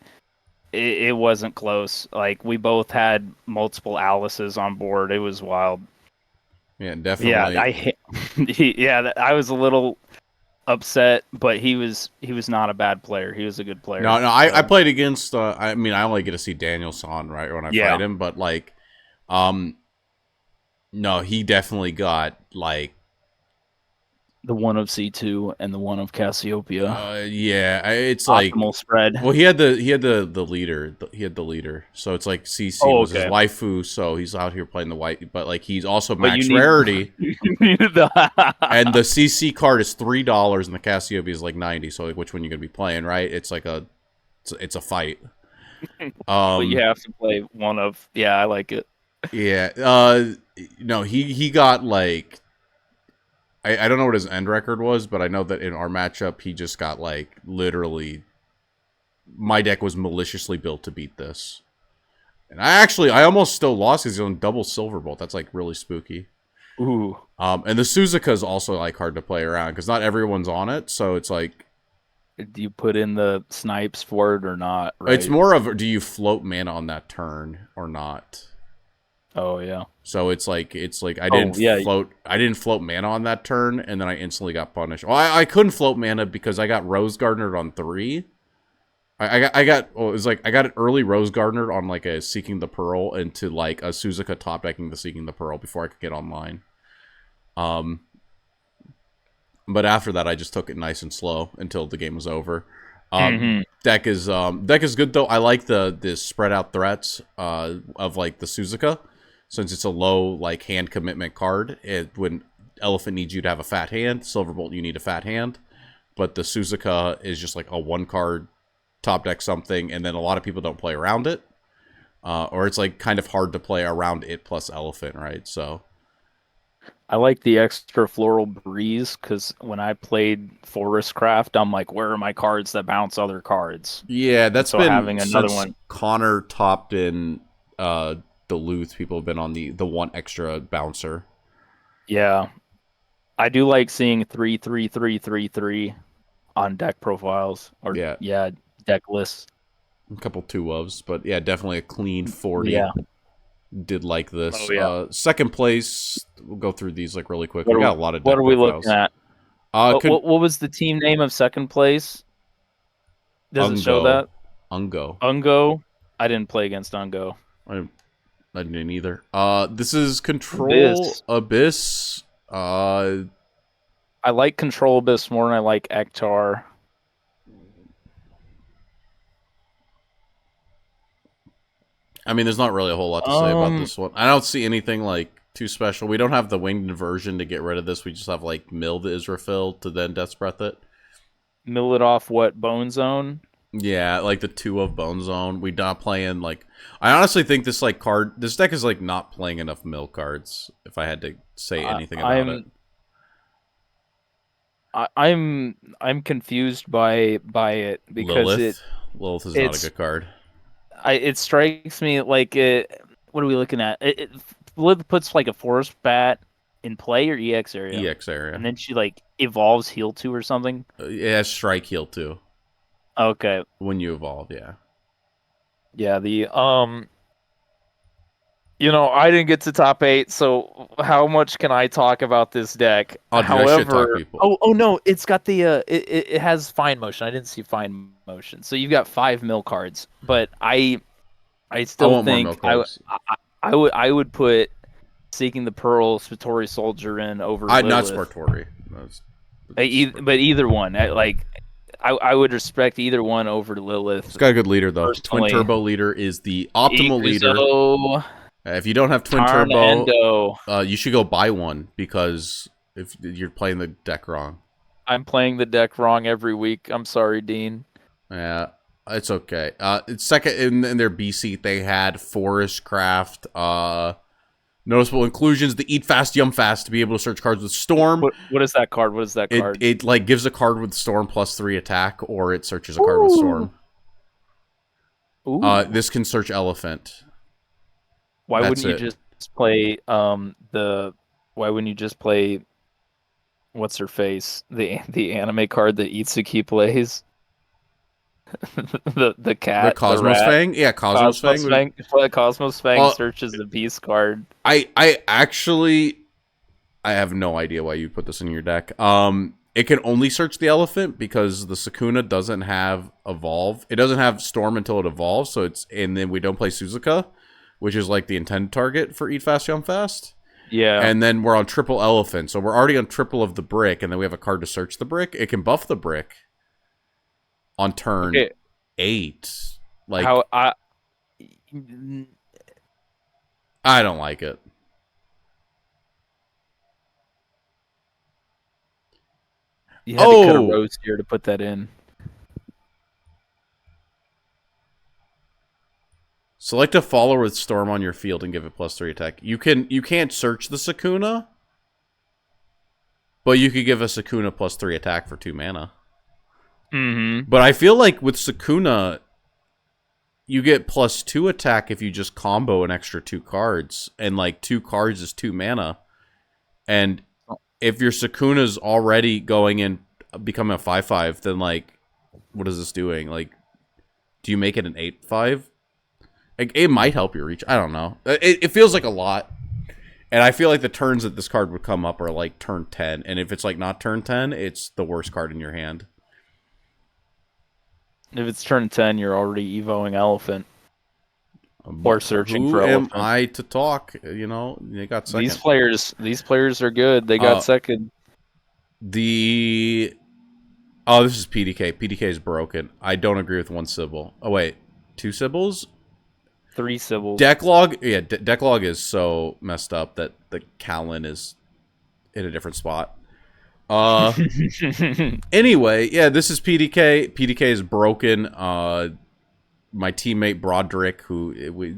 It wasn't close. Like, we both had multiple Alices on board. It was wild. Yeah, definitely. Yeah, I was a little upset, but he was not a bad player. He was a good player. No, I played against. I mean, I only get to see Daniel-san right when I fight him, but like, no, he definitely got like the one of C2 and the one of Cassiopeia. Yeah, it's optimal like spread. Well, he had the leader. He had the leader, so it's like CC was his waifu, so he's out here playing the white. But like, he's also max rarity. And the CC card is $3, and the Cassiopeia is like 90. So like, which one you gonna be playing? Right? It's like it's a fight. But you have to play one of. Yeah, I like it. Yeah. No, he got like. I don't know what his end record was, but I know that in our matchup, he just got, like, literally... My deck was maliciously built to beat this. And I almost still lost because he's on double Silverbolt. That's, like, really spooky. Ooh. And the Suzuka is also like hard to play around because not everyone's on it. So it's like Do you put in the snipes for it or not, it's right? more of do you float mana on that turn or not? Oh, yeah. So it's like Oh, yeah. I didn't float mana on that turn, and then I instantly got punished. Well, I couldn't float mana because I got Rose Gardenered on 3. Well, it was like I got an early Rose Gardener on like a Seeking the Pearl into like a Suzuka top decking the Seeking the Pearl before I could get online. Um, but after that, I just took it nice and slow until the game was over. Hmm. Deck is good though. I like the spread out threats of like the Suzuka, since it's a low like hand commitment card. When Elephant needs you to have a fat hand, Silverbolt you need a fat hand, but the Suzuka is just like a one card top deck something, and then a lot of people don't play around it, or it's like kind of hard to play around it plus Elephant, right? So I like the extra floral breeze because when I played Forest Craft, I'm like, where are my cards that bounce other cards? yeah, And that's so been having another since one, Connor topped in Duluth. People have been on the one extra bouncer. yeah, I do like seeing 3 3 3 3 3 on deck profiles or Yeah, yeah, deck lists. a couple two ofs, but yeah, definitely a clean 40. Yeah. Did like this. Oh yeah. Second place. We'll go through these like really quick. What We are got a lot of what deck are we looking profiles. at? What was the team name of second place? Does it show Ungo, that? Ungo. Ungo? I didn't play against Ungo. I, I didn't either. This is Control Abyss. Abyss. I like Control Abyss more than I like Ektar. I mean, there's not really a whole lot to say about Um, this one. I don't see anything like too special. We don't have the winged inversion to get rid of this. We just have like Mill the Israfil to then Death Breath it. mill it off what? Bone Zone? Yeah, like the 2 of Bone Zone. We not playing like. I honestly think this deck is like not playing enough mill cards. If I had to say anything about it, I'm confused by it because Lilith is not a it's good card. it strikes me like what are we looking at? Lilith puts like a forest bat in play or EX area, EX and area. then she like evolves heal 2 or something. It has Strike Heal too Okay, when you evolve. Yeah. yeah. I didn't get to top 8, so how much can I talk about this deck? Oh, dude, I should talk However, people. oh no, it's got the it has fine motion. I didn't see fine motion, so you've got 5 mill cards, but I I still want more mill think cards. I would put Seeking the Pearl, Spatory Soldier in over I not Lilith. Spartori. But either one, I would respect either one over It's Lilith got a good leader though. Twin personally. Turbo leader is the optimal leader. Ikuzo, If you don't have Twin Tarn Turbo, Endo. you should go buy one because if you're playing the deck wrong. I'm playing the deck wrong every week. I'm sorry, Dean. Yeah, it's okay. It's second in their B seat. They had Forest Craft. Noticeable inclusions: the Eat Fast, Yum Fast to be able to search cards with Storm. What is that card? What is that card? It like gives a card with Storm +3 attack, or it searches a card with Storm. Ooh. This can search Elephant. Why That's wouldn't you it. just play why wouldn't you just play what's her face? The anime card that Itsuki plays? The cat, The the Cosmos rat. Fang? Yeah, Cosmos Fang. Cosmos Fang searches the beast card. I actually I have no idea why you put this in your deck. It can only search the Elephant because the Sakuna doesn't have Evolve. It doesn't have Storm until it evolves, and then we don't play Suzuka, which is like the intended target for Eat Fast, Yum Fast. Yeah. And then we're on triple Elephant, so we're already on triple of the brick, and then we have a card to search the brick. It can buff the brick on turn 8. Like, How I don't like it. you had to cut a rose here to put that in. Select a follower with Storm on your field and give it +3 attack. You can't search the Sakuna, but you could give a Sakuna +3 attack for 2 mana. Mm-hmm. But I feel like with Sakuna, you get +2 attack if you just combo an extra 2 cards, and like 2 cards is 2 mana. And if your Sukuna's already going in, becoming a 5/5, then like, what is this doing? Like, do you make it an 8/5? Like, it might help your reach. I don't know. It feels like a lot. And I feel like the turns that this card would come up are like turn 10. And if it's like not turn 10, it's the worst card in your hand. If it's turn 10, you're already evoing elephant. Or searching for Who am elephant. I to talk? You know, they got second. These players are good. They got second. This is PDK. PDK is broken. I don't agree with one Sybil. Oh wait, 2 Sybils? 3 Sybils. Decklog, yeah, Decklog is so messed up that the Callan is in a different spot. Anyway, yeah, this is PDK. PDK is broken. My teammate Broderick, who we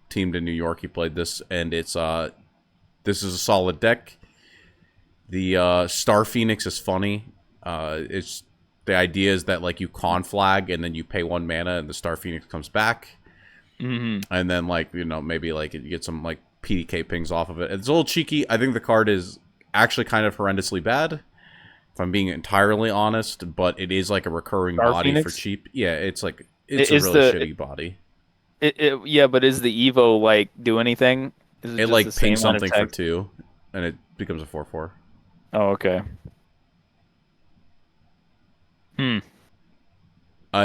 teamed in New York, he played this, and this is a solid deck. The Star Phoenix is funny. It's the idea is that like you con flag and then you pay 1 mana and the Star Phoenix comes back, and then like maybe like you get some like PDK pings off of it. It's a little cheeky. I think the card is actually kind of horrendously bad, if I'm being entirely honest. But it is like a recurring Star body Phoenix? for cheap. Yeah, it's like it's a really shitty body. Yeah, but is the Evo like do anything? Is It like pings something for 2, and it becomes a 4/4. Oh, okay. And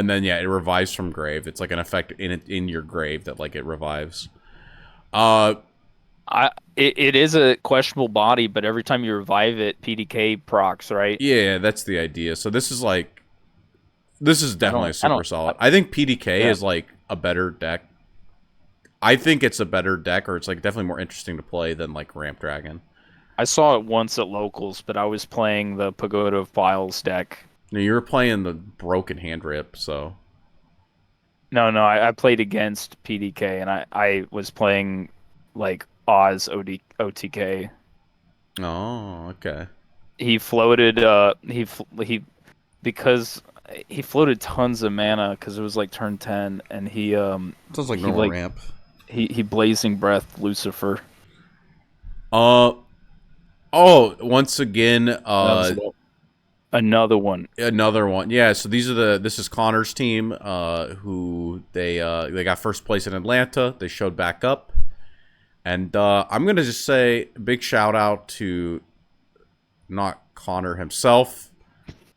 then yeah, it revives from grave. It's like an effect in your grave that like it revives. It is a questionable body, but every time you revive it, PDK procs, right? Yeah, that's the idea. So this is definitely super solid. I think PDK is like a better deck. I think it's a better deck, or it's like definitely more interesting to play than like Ramp Dragon. I saw it once at locals, but I was playing the Pagoda of Piles deck. No, you were playing the broken hand rip, so. No, I played against PDK, and I was playing like Oz OTK. Oh, okay. He floated because he floated tons of mana because it was like turn 10, and he sounds like normal ramp. He blazing breath Lucifer. Once again, another one. Yeah, so this is Connor's team, who they got first place in Atlanta. They showed back up. And I'm going to just say a big shout out to not Connor himself,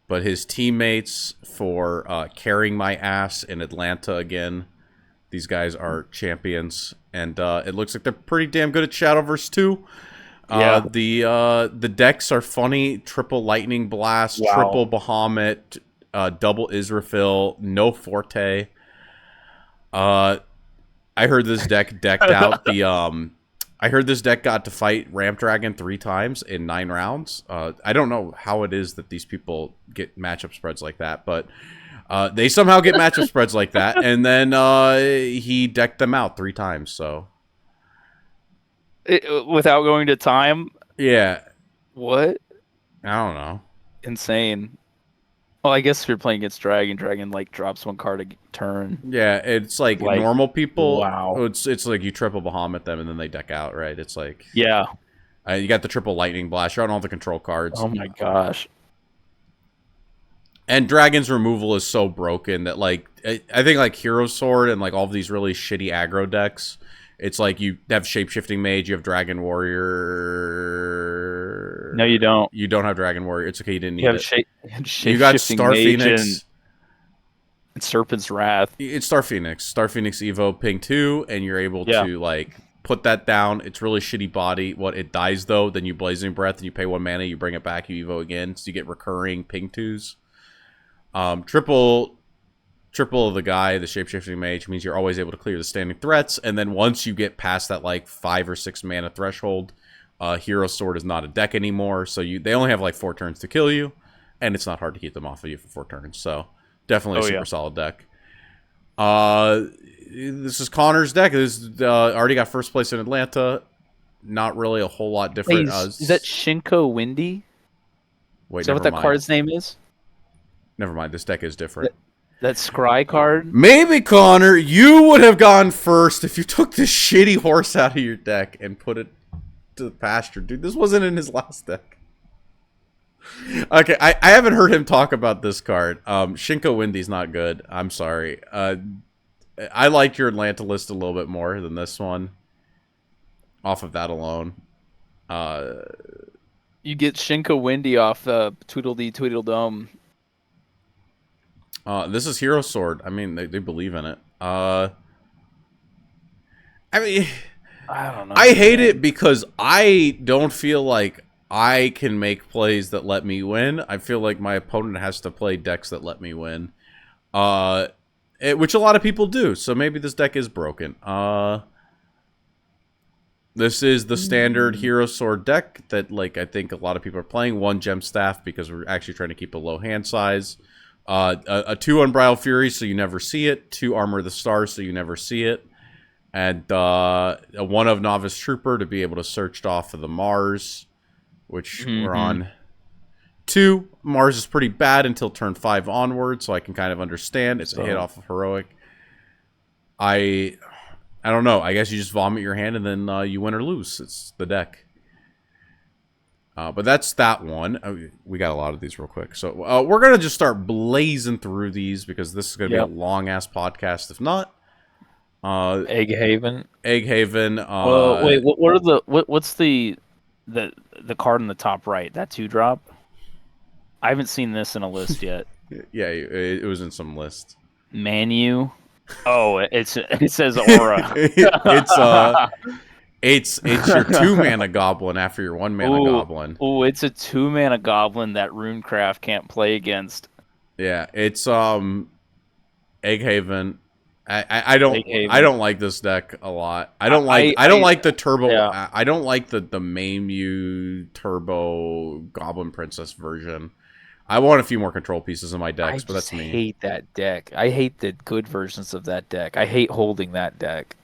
but his teammates for carrying my ass in Atlanta again. These guys are champions, and it looks like they're pretty damn good at Shadowverse too. Yeah. The decks are funny. Triple Lightning Blast, triple Bahamut, double Israfil, no Forte. I heard this deck decked out the I heard this deck got to fight Ramp Dragon 3 times in 9 rounds. I don't know how it is that these people get matchup spreads like that, but they somehow get matchup spreads like that, and then he decked them out 3 times. So without going to time. Yeah. What? I don't know. Insane. Well, I guess if you're playing against Dragon like drops 1 card a turn. Yeah, it's like normal people. Wow. It's like you triple Bahamut them and then they deck out, right? It's like yeah. You got the triple Lightning Blast. You're on all the control cards. Oh my gosh. And Dragon's removal is so broken that like I think like Hero Sword and like all of these really shitty aggro decks. It's like you have Shapeshifting Mage, you have Dragon Warrior. No, you don't. You don't have Dragon Warrior. It's okay, you didn't need it. You got Star Phoenix. And Serpent's Wrath. It's Star Phoenix. Star Phoenix Evo ping 2, and you're able to like put that down. It's really shitty body. What it dies though, then you Blazing Breath and you pay 1 mana, you bring it back, you Evo again. So you get recurring ping 2s. Triple of the guy, the Shapeshifting Mage, means you're always able to clear the standing threats, and then once you get past that like 5 or 6 mana threshold, Hero Sword is not a deck anymore, so they only have like 4 turns to kill you, and it's not hard to keep them off of you for 4 turns, so definitely a super solid deck. This is Connor's deck. This is, already got first place in Atlanta. Not really a whole lot different. Wait, is that Shinko Windy? Wait, is that what that card's name is? Never mind, this deck is different. That Scry card? Maybe, Connor, you would have gone first if you took this shitty horse out of your deck and put it to the pasture, dude. This wasn't in his last deck. Okay, I haven't heard him talk about this card. Shinko Windy's not good. I'm sorry. I like your Atlanta list a little bit more than this one. Off of that alone. You get Shinko Windy off Tweedledee Tweedledum. This is Hero Sword. I mean, they believe in it. I mean, I don't know. I hate it because I don't feel like I can make plays that let me win. I feel like my opponent has to play decks that let me win. Which a lot of people do. So maybe this deck is broken. This is the standard Hero Sword deck that, like, I think a lot of people are playing. 1 Gem Staff because we're actually trying to keep a low hand size. A 2 Unbridled Fury so you never see it. 2 Armor of the Stars so you never see it. And a 1 of Novice Trooper to be able to search off of the Mars, which we're on. 2, Mars is pretty bad until turn 5 onward, so I can kind of understand. It's a hit off of Heroic. I don't know. I guess you just vomit your hand and then you win or lose. It's the deck. But that's that one. We got a lot of these real quick. So we're going to just start blazing through these because this is going to be a long-ass podcast. If not... Egg Haven. Egg Haven. Wait, what's the card in the top right? That 2-drop? I haven't seen this in a list yet. Yeah, it was in some list. Manu. Oh, it says Aura. It's your 2-mana goblin after your 1-mana goblin. Oh, it's a 2-mana goblin that Runecraft can't play against. Yeah, it's Egg Haven. I don't like this deck a lot. I don't like the turbo. Yeah. I don't like the Maimyu turbo Goblin Princess version. I want a few more control pieces in my decks, but that's me. I hate that deck. I hate the good versions of that deck. I hate holding that deck.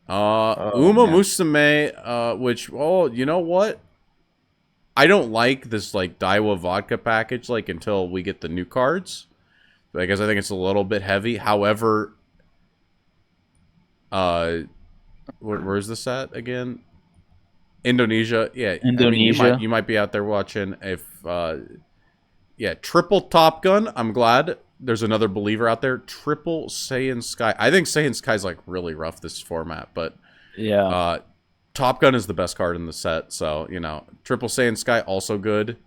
Uma Musume, which, well, you know what? I don't like this like Daiwa vodka package like until we get the new cards, because I think it's a little bit heavy. However, where's this at again? Indonesia. Yeah, Indonesia. I mean, you might be out there watching. If yeah, triple Top Gun. I'm glad there's another believer out there. Triple Saiyan Sky. I think Saiyan Sky's like really rough this format, but yeah. Top Gun is the best card in the set, so you know, Triple Saiyan Sky also good.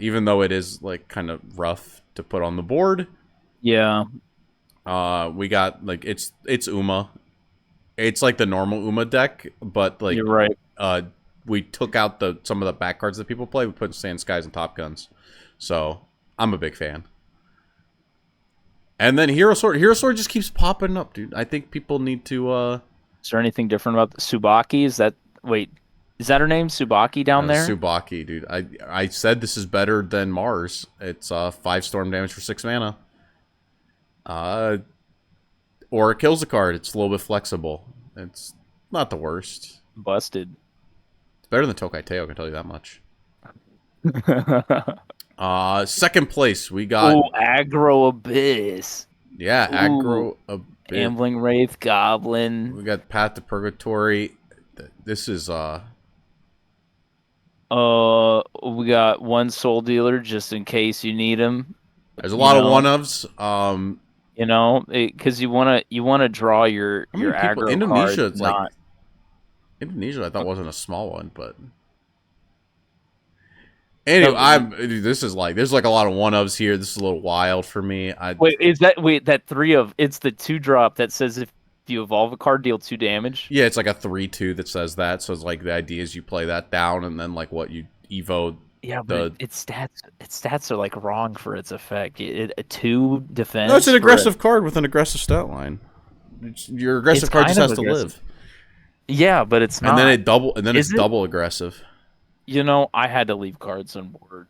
Even though it is like kind of rough to put on the board. Yeah. We got like it's Uma. It's like the normal Uma deck, but like you're right. We took out some of the back cards that people play. We put Saiyan Skies and Top Guns. So I'm a big fan. And then Hero Sword. Hero Sword just keeps popping up, dude. I think people need to Is there anything different about Tsubaki? Is that her name? Tsubaki down there? Tsubaki, dude. I said this is better than Mars. It's 5 storm damage for 6 mana. Or it kills a card. It's a little bit flexible. It's not the worst. Busted. It's better than Tokai Teo, I can tell you that much. Second place, we got... Ooh, Aggro Abyss. Yeah, Aggro Abyss. Gambling Wraith Goblin. We got Path to Purgatory. This is... we got 1 Soul Dealer just in case you need him. There's a lot of one-ofs. You know, because you wanna draw your aggro Indonesia, card. it's like... Indonesia, I thought wasn't a small one, but... Anyway, this is like... There's like a lot of one-ofs here. This is a little wild for me. That 3 of... It's the 2-drop that says if you evolve a card, deal 2 damage? Yeah, it's like a 3/2 that says that. So it's like the idea is you play that down and then like what you evo... Yeah, but its stats are like wrong for its effect. A 2 defense. No, it's an aggressive card with an aggressive stat line. Your aggressive card just has to live. Yeah, but it's not. And then it's double aggressive. You know, I had to leave cards on board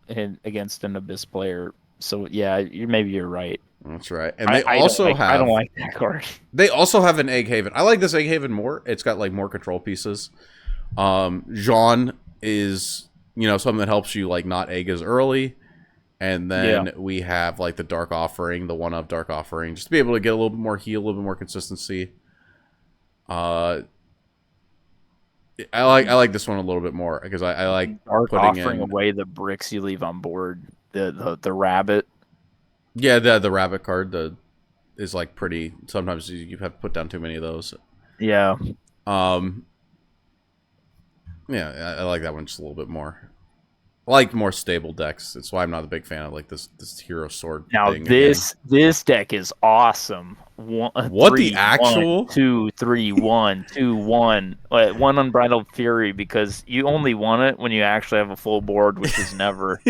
against an Abyss player. So yeah, maybe you're right. That's right. And I don't like that card. They also have an Egg Haven. I like this Egg Haven more. It's got like more control pieces. Jean is, you know, something that helps you like not egg as early. And then we have like the Dark Offering, the 1-of Dark Offering, just to be able to get a little bit more heal, a little bit more consistency. I like this one a little bit more because I like Dark putting offering in. away the bricks you leave on board. The rabbit. Yeah, the rabbit card is like pretty. Sometimes you have to put down too many of those. Yeah. Um, yeah, I like that one just a little bit more. I like more stable decks. That's why I'm not a big fan of like this hero sword Now thing again. this deck is awesome. One, What the 3, 1, actual? 2, 3, 1, 2, 1. One Unbridled Fury because you only want it when you actually have a full board, which is never.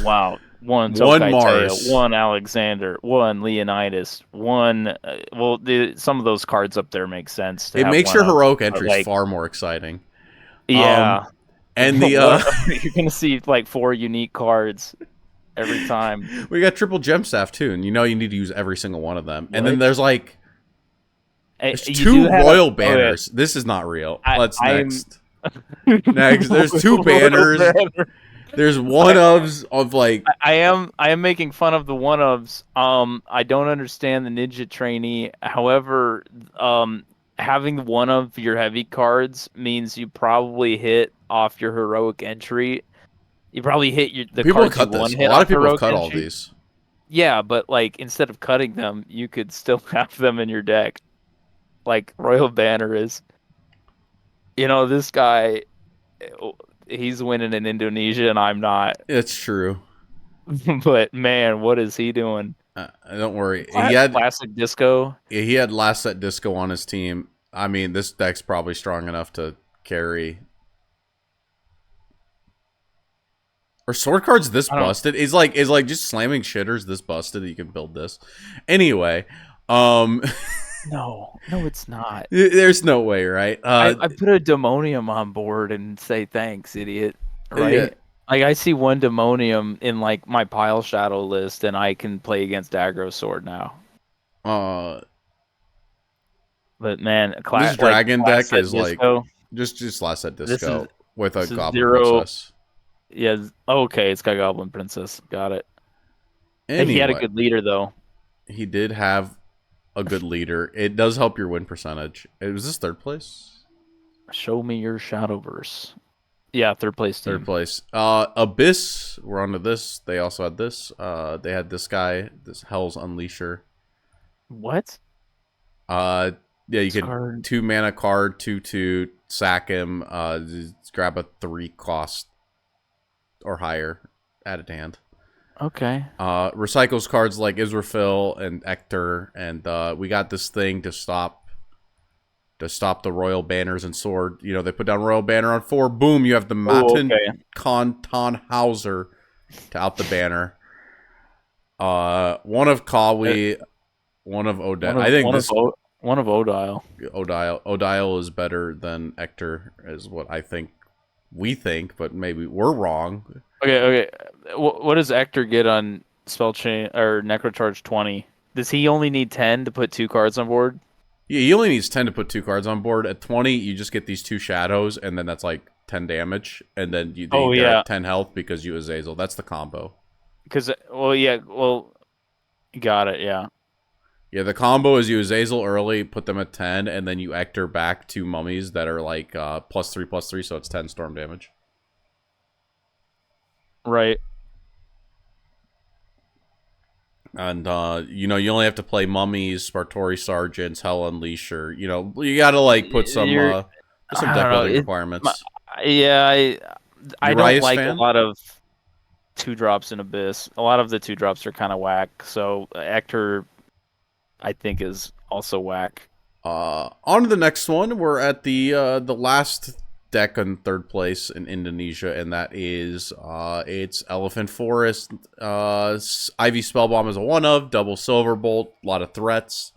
Wow. One One Tokaitea, Mars. one Alexander, one Leonidas, one. Some of those cards up there make sense to It have makes one your of, heroic but entries like, far more exciting. yeah, And the what you're gonna see like 4 unique cards every time. we got triple gem staff too, and you know you need to use every single one of them. And then What? there's like there's You do 2 have. royal Oh yeah, banners. This is not real. Let's I'm next. Next, there's 2 banners. There's one of like I am making fun of the one ofs. I don't understand the ninja trainee. However, having one of your heavy cards means you probably hit off your heroic entry. You probably hit the people have cards you cut one this. A hit lot of off people have heroic cut all entry. these. Yeah, but like instead of cutting them, you could still have them in your deck. Like Royal Banner is. This guy, he's winning in Indonesia and I'm not. It's true. But man, what is he doing? Don't worry. Classic disco. He had last set disco on his team. I mean, this deck's probably strong enough to carry. Or sword cards this I don't. busted is like just slamming shitters this busted that you can build this. Anyway, um, No, it's not. there's no way, right? I put a demonium on board and say thanks, idiot. Yeah. Right? Like I see one demonium in like my pile shadow list, and I can play against aggro sword now. Uh, But man, this like dragon class deck set is like disco. just last set This is disco with a this is goblin 0. princess. Yeah. Okay, it's got Goblin Princess. Got it. Hey, he had a Anyway, good leader though. he did have a good leader. It does help your win percentage. Was this third place? Show me your Shadowverse. Yeah, third place team. Third place. Abyss. We're onto this. They also had this. They had this guy, this Hell's Unleasher. What? Yeah, you This could card. 2 mana card, 2/2, sack him. Just grab a 3 cost or higher, add it to hand. Okay. Recycles cards like Israfil and Ector, and we got this thing to stop the royal banners and sword. You know, they put down royal banner on 4. Boom, you have the Matin Tannhauser to out the banner. One of Kawi, one of Odile. I think One of Odile. Odile is better than Ector, is what I think. We think, but maybe we're wrong. Okay. What does Ector get on spell chain or Necrocharge 20? Does he only need 10 to put 2 cards on board? Yeah, he only needs 10 to put 2 cards on board. At 20, you just get these 2 shadows, and then that's like 10 damage, and then they're at 10 health because you Azazel. That's the combo. Because got it. Yeah. Yeah, the combo is you Azazel early, put them at 10, and then you Ector back 2 mummies that are like +3/+3, so it's 10 storm damage. Right. And, you know, you only have to play mummies, Spartori Sergeants, Hell Unleasher. You know, you gotta, like, put some deck building requirements. I don't Urias like fan? a lot of 2-drops in Abyss. A lot of the 2-drops are kind of whack, so Ector, I think, is also whack. On to the next one. We're at the last deck in third place in Indonesia, and that is it's Elephant Forest. Ivy Spellbomb is a 1/of, double Silverbolt, a lot of threats.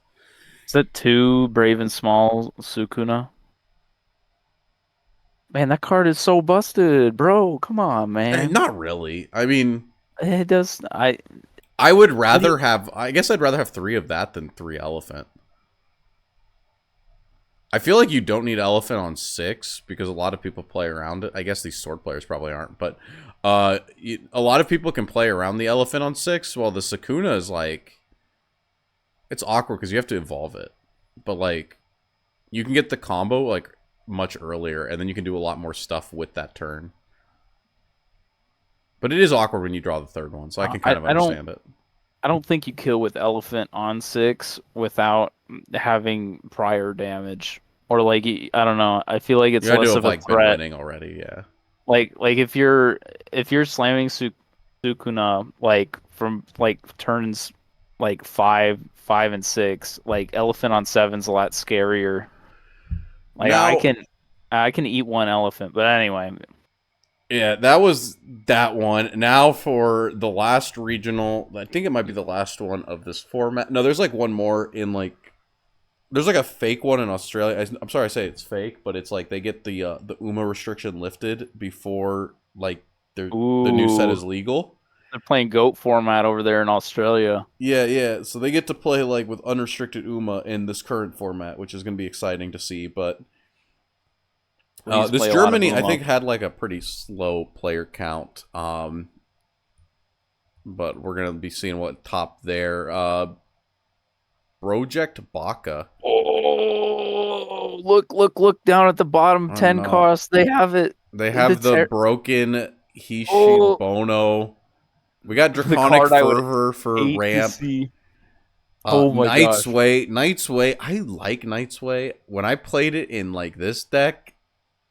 Is that 2 Brave and Small Sukuna? Man, that card is so busted, bro. Come on, man. Not really. I mean, It does. I would rather have. I guess I'd rather have 3 of that than 3 Elephant. I feel like you don't need Elephant on 6 because a lot of people play around it. I guess these sword players probably aren't, but a lot of people can play around the Elephant on 6, while the Sukuna is like, it's awkward because you have to evolve it. But like, You can get the combo like much earlier, and then you can do a lot more stuff with that turn. But it is awkward when you draw the third one, so I can kind of understand it. I don't think you kill with elephant on 6 without having prior damage. Or like I don't know. I feel like You it's gotta do less have of a like been threat. winning already, yeah. Like if you're slamming Sukuna like from like turns like 5 and 6, like elephant on 7's a lot scarier. Like Now, I can eat one elephant, but anyway. yeah, that was that one. Now for the last regional, I think it might be the last one of this format. No, there's like one more in like there's like a fake one in Australia. I'm sorry I say it's fake, but it's like they get the UMA restriction lifted before like the new set Ooh, is legal. they're playing goat format over there in Australia. Yeah, yeah. So they get to play like with unrestricted UMA in this current format, which is going to be exciting to see. But Please this play a lot of Germany, I Uma. think, had like a pretty slow player count. But we're gonna be seeing what top there. Project Baka. Oh, look down at the bottom Oh 10 no, cost. They have it. they The have the ter broken Hishi oh, Bono. We got the Draconic card I would Fervor for hate to ramp. see. Oh my Knight's gosh. Way. Knight's Way. I like Knight's Way. When I played it in like this deck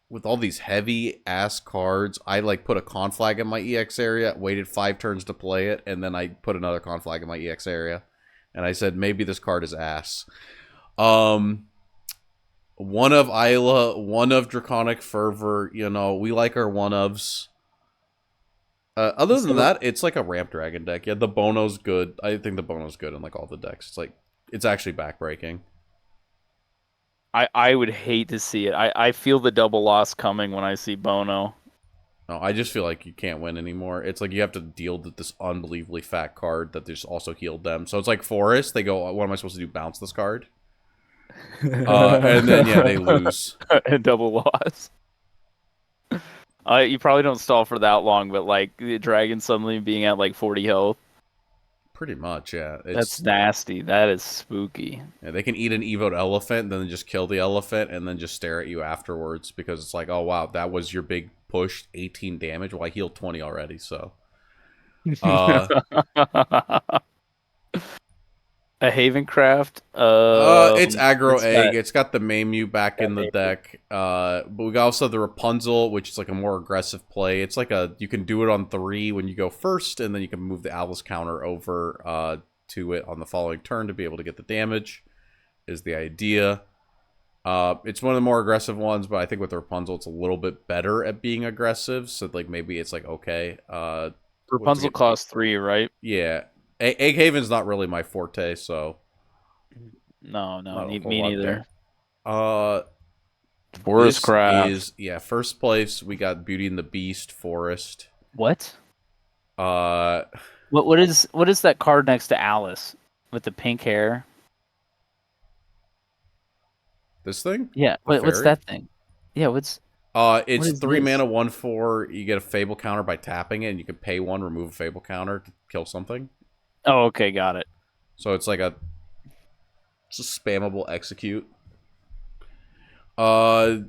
with all these heavy ass cards, I like put a conflag in my EX area, waited 5 turns to play it, and then I put another conflag in my EX area. And I said maybe this card is ass. One of Isla, one of Draconic Fervor. You know, we like our one ofs. Other than So that, it's like a ramp dragon deck. Yeah, the Bono's good. I think the Bono's good in like all the decks. It's like it's actually backbreaking. I would hate to see it. I feel the double loss coming when I see Bono. No, I just feel like you can't win anymore. It's like you have to deal with this unbelievably fat card that just also healed them. So it's like Forest. They go, what am I supposed to do? Bounce this card? And then yeah, they lose. And double loss. You probably don't stall for that long, but like the dragon suddenly being at like 40 health. Pretty much, yeah. That's nasty. That is spooky. Yeah, they can eat an evoed elephant, then just kill the elephant, and then just stare at you afterwards because it's like, oh wow, that was your big push, 18 damage. Well, I healed 20 already, so. A Havencraft. It's aggro What's egg. that? It's got the Meimu back in the deck. But we also have the Rapunzel, which is like a more aggressive play. It's like you can do it on 3 when you go first, and then you can move the Alice counter over to it on the following turn to be able to get the damage. Is the idea. It's one of the more aggressive ones, but I think with the Rapunzel, it's a little bit better at being aggressive. So like maybe it's like okay. Rapunzel costs 3, right? Yeah, Egg Haven's not really my forte, so No, me neither. Forest Craft. first place. We got Beauty and the Beast, Forest. What? Uh, What is that card next to Alice with the pink hair? this thing? Yeah. What's that thing? Yeah. It's what is 3 this? mana, 1/4. You get a Fable counter by tapping it, and you can pay 1, remove a Fable counter to kill something. Oh, okay, got it. So it's like it's a spammable execute. Yeah,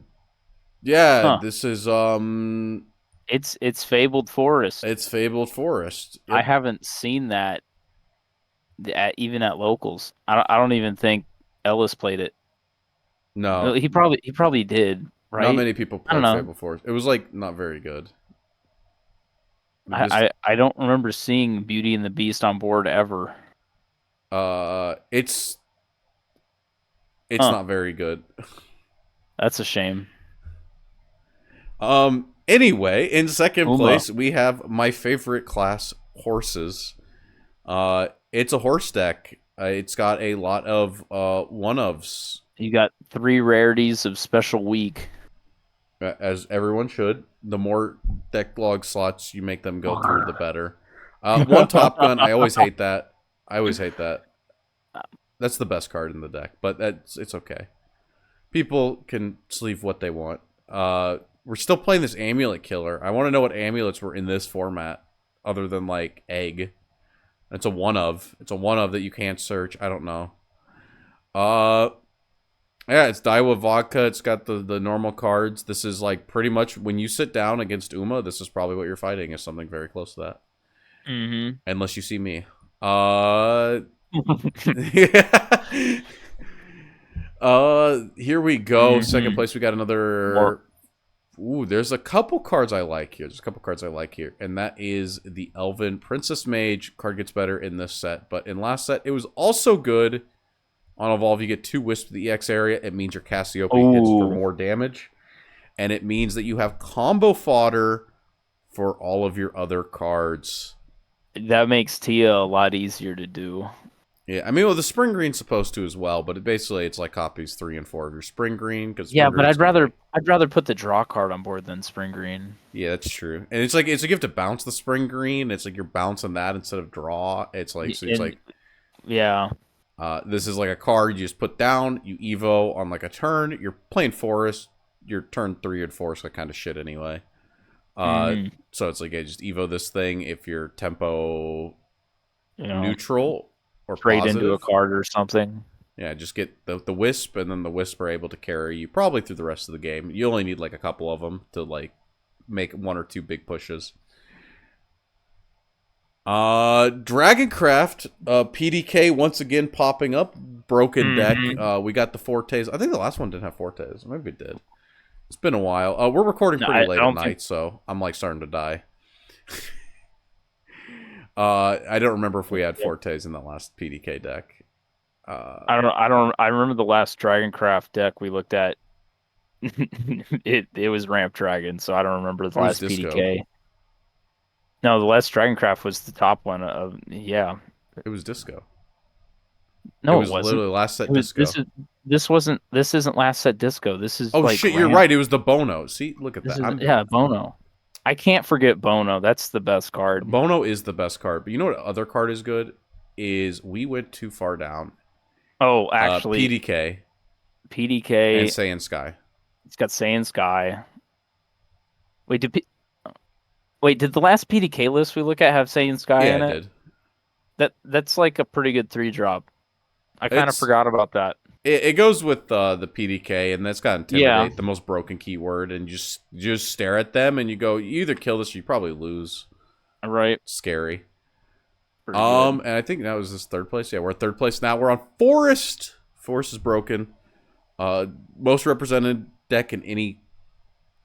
this is It's Fabled Forest. it's Fabled Forest. Yep. I haven't seen that even at locals. I don't even think Ellis played it. No, He probably did, right? not many people I don't played know. Fabled Forest. It was like not very good. I don't remember seeing Beauty and the Beast on board ever. It's not very good. That's a shame. Anyway, in second Uma. place, we have my favorite class, horses. It's a horse deck. It's got a lot of one-ofs. You got 3 rarities of special week. As everyone should. The more deck log slots you make them go through, the better. 1 Top Gun, I always hate that. That's the best card in the deck, but it's okay. People can sleeve what they want. We're still playing this Amulet Killer. I want to know what amulets were in this format, other than like egg. It's a one of. It's a one of that you can't search. I don't know. Yeah, it's Daiwa vodka. It's got the normal cards. This is like pretty much when you sit down against Uma, this is probably what you're fighting, is something very close to that. Mm-hmm. Unless you see me. Yeah. Here we go. Second Mm-hmm. place, we got More. another. Ooh, there's a couple cards I like here. There's a couple cards I like here, and that is the Elven Princess Mage card. Gets better in this set, but in last set it was also good. On Evolve, you get 2 Wisps to the EX area. It means your Cassiopeia hits for Oh, more damage, and it means that you have combo fodder for all of your other cards. that makes Tia a lot easier to do. Yeah, I mean, well, the Spring Green's supposed to as well, but basically it's like copies 3 and 4 of your Spring Green, because Yeah, Spring but Green's I'd kind of rather like... I'd rather put the draw card on board than Spring Green. Yeah, that's true. And it's like, it's like you have to bounce the Spring Green. It's like you're bouncing that instead of draw. It's like, so it's And like, yeah. this is like a card you just put down, you Evo on like a turn, you're playing Forest, your turn 3 and 4 is like kind of shit anyway. Mm-hmm. So it's like, yeah, just Evo this thing if you're tempo You know, neutral or trade into a positive. card or something. Yeah, just get the Wisp, and then the Wisp are able to carry you probably through the rest of the game. You only need like a couple of them to like make 1 or 2 big pushes. Dragoncraft, PDK once again popping up. Broken deck. Mm-hmm. We got the Fortes. I think the last one didn't have Fortes. Maybe it did. It's been a while. We're recording No, pretty I late at don't think night, so I'm like starting to die. I don't remember if we had Fortes in the last PDK deck. I remember the last Dragoncraft deck we looked at. It was Ramp Dragon, so I don't remember the It was last Disco. PDK. No, the last Dragoncraft was the top one of yeah. It was Disco. It No, it was wasn't. literally last It set was Disco. this isn't last set disco. This is Oh like shit, you're Ramp. right. It was the Bono. See, look at This that. is I'm yeah, Bono. I can't forget Bono. That's the best card. Bono is the best card. But you know what other card is good? Is We Went Too Far Down. Oh, actually, PDK and PDK. Saiyan Sky. It's got Saiyan Sky. Wait, did the last PDK list we look at have Saiyan Sky Yeah, in it it? did. That's like a pretty good 3-drop. I kind of It's forgot about that. it goes with the PDK, and that's got Yeah, Intimidate, the most broken keyword, and you just stare at them, and you go, you either kill this or you probably lose. right. Scary. Pretty good. And I think that was this third place. Yeah, we're third place now. We're on Forest. Forest is broken. Most represented deck in any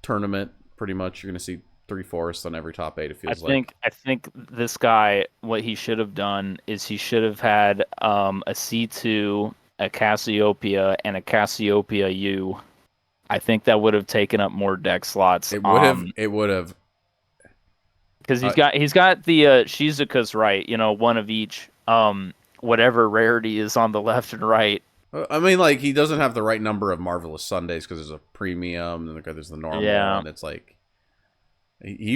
tournament. Pretty much, you're gonna see 3 Forests on every top 8. It feels like. I think this guy, what he should have done is he should have had a C2, a Cassiopeia, and a Cassiopeia U. I think that would have taken up more deck slots. It would have. It would have. Because he's got the Shizuka's right, one of each. Whatever rarity is on the left and right. I mean, like, he doesn't have the right number of Marvelous Sundays because there's a premium, and there's the normal, Yeah. and it's like he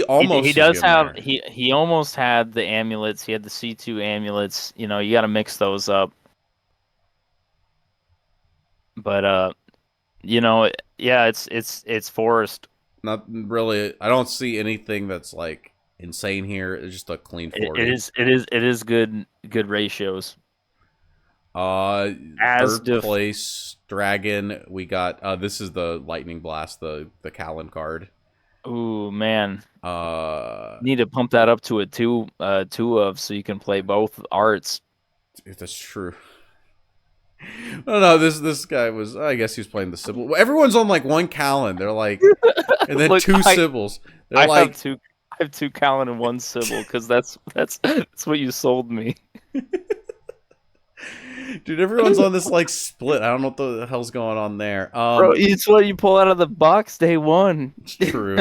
almost He is does getting have there. he almost had the amulets. He had the C2 amulets. You got to mix those up. But yeah, it's Forest. Not really. I don't see anything that's like insane here. It's just a clean 40. It is good ratios. As Third place Dragon. We got this is the Lightning Blast, the Callan card. Ooh man, Uh, need to pump that up to a two of so you can play both arts. if that's true. Oh no, this guy was. I guess he was playing the Sybil. Well, everyone's on like one Callan. They're like, and then Look, two Sybils. They're I like, have two Callan and one Sybil because that's what you sold me. dude, everyone's on this like split. I don't know what the hell's going on there. Bro, it's what you pull out of the box day one. It's true.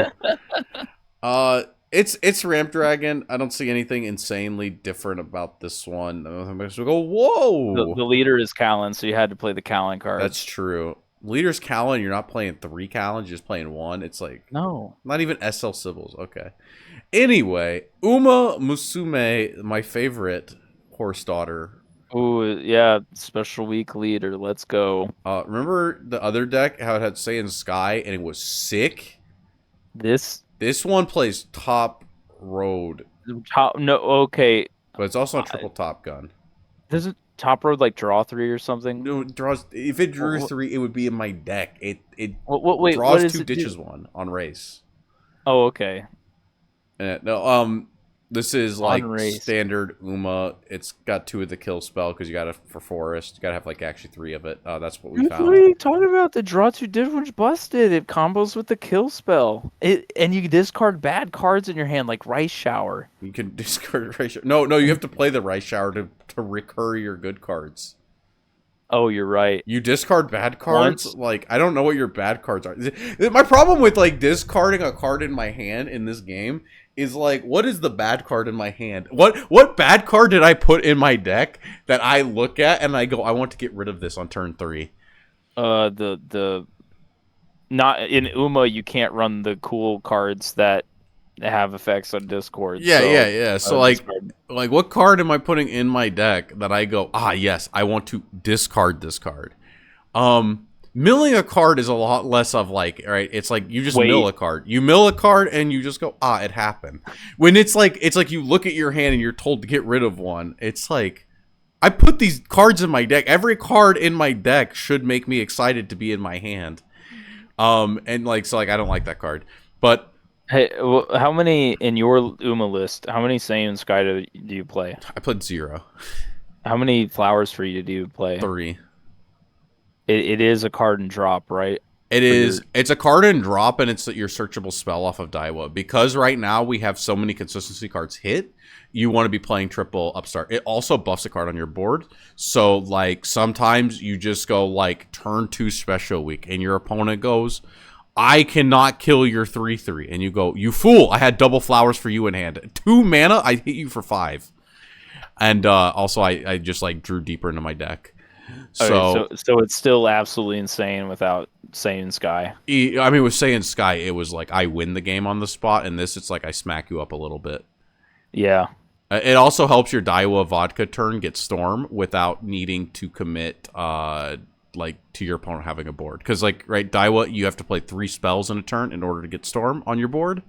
It's Ramp Dragon. I don't see anything insanely different about this one. I'm just go, whoa. The leader is Callan, so you had to play the Callan card. That's true. Leader's Callan. You're not playing 3 Callans. You're just playing 1. It's like no, not even SL Sybils. Okay. Anyway, Uma Musume, my favorite horse daughter. ooh yeah, special week leader. Let's go. Remember the other deck? How it had Saiyan Sky and it was sick. This one plays top road, No, okay. but it's also a triple top gun. Does it? top road like draw 3 or something? No, it draws. If it drew What, 3, it would be in my deck. It wait, what draws does 2, it do? ditches 1 on race. Oh, okay. No, this is On like race. standard Uma. It's got 2 of the kill spell because you got to for forest. You got to have like actually 3 of it. That's what we What are found. you talking about? The draw 2 difference busted. It combos with the kill spell. And you discard bad cards in your hand like Rice Shower. You can discard Rice Shower. No, you have to play the Rice Shower to recur your good cards. Oh, you're right. You discard bad cards? Once. Like, I don't know what your bad cards are. My problem with, like, discarding a card in my hand in this game is, like, what is the bad card in my hand? What bad card did I put in my deck that I look at and I go, I want to get rid of this on turn 3? The not in Uma you can't run the cool cards that have effects on Discord. Yeah. So, like, discard. what card am I putting in my deck that I go, yes, I want to discard this card? Milling a card is a lot less of like, right? It's like you just mill a card. You mill a card and you just go, it happened. When it's like you look at your hand and you're told to get rid of one. It's like, I put these cards in my deck. Every card in my deck should make me excited to be in my hand. And like, so like, I don't like that card. But Hey, how many in your Uma list? How many Saiyan Sky do you play? I played 0. How many Flowers for you do you play? 3. It is a card and drop, right? It is. It's a card and drop, and it's your searchable spell off of Daiwa. Because right now we have so many consistency cards hit, you want to be playing triple upstart. It also buffs a card on your board. So, like, sometimes you just go, like, turn 2 special week, and your opponent goes, I cannot kill your 3/3. And you go, you fool, I had double Flowers for you in hand. 2 mana, I hit you for 5. And also, I just, like, drew deeper into my deck. So it's still absolutely insane without Saiyan Sky. I mean, with Saiyan Sky, it was like I win the game on the spot, and this, it's like I smack you up a little bit. Yeah. It also helps your Daiwa Vodka turn get Storm without needing to commit, like, to your opponent having a board. Because, like, right, Daiwa, you have to play 3 spells in a turn in order to get Storm on your board.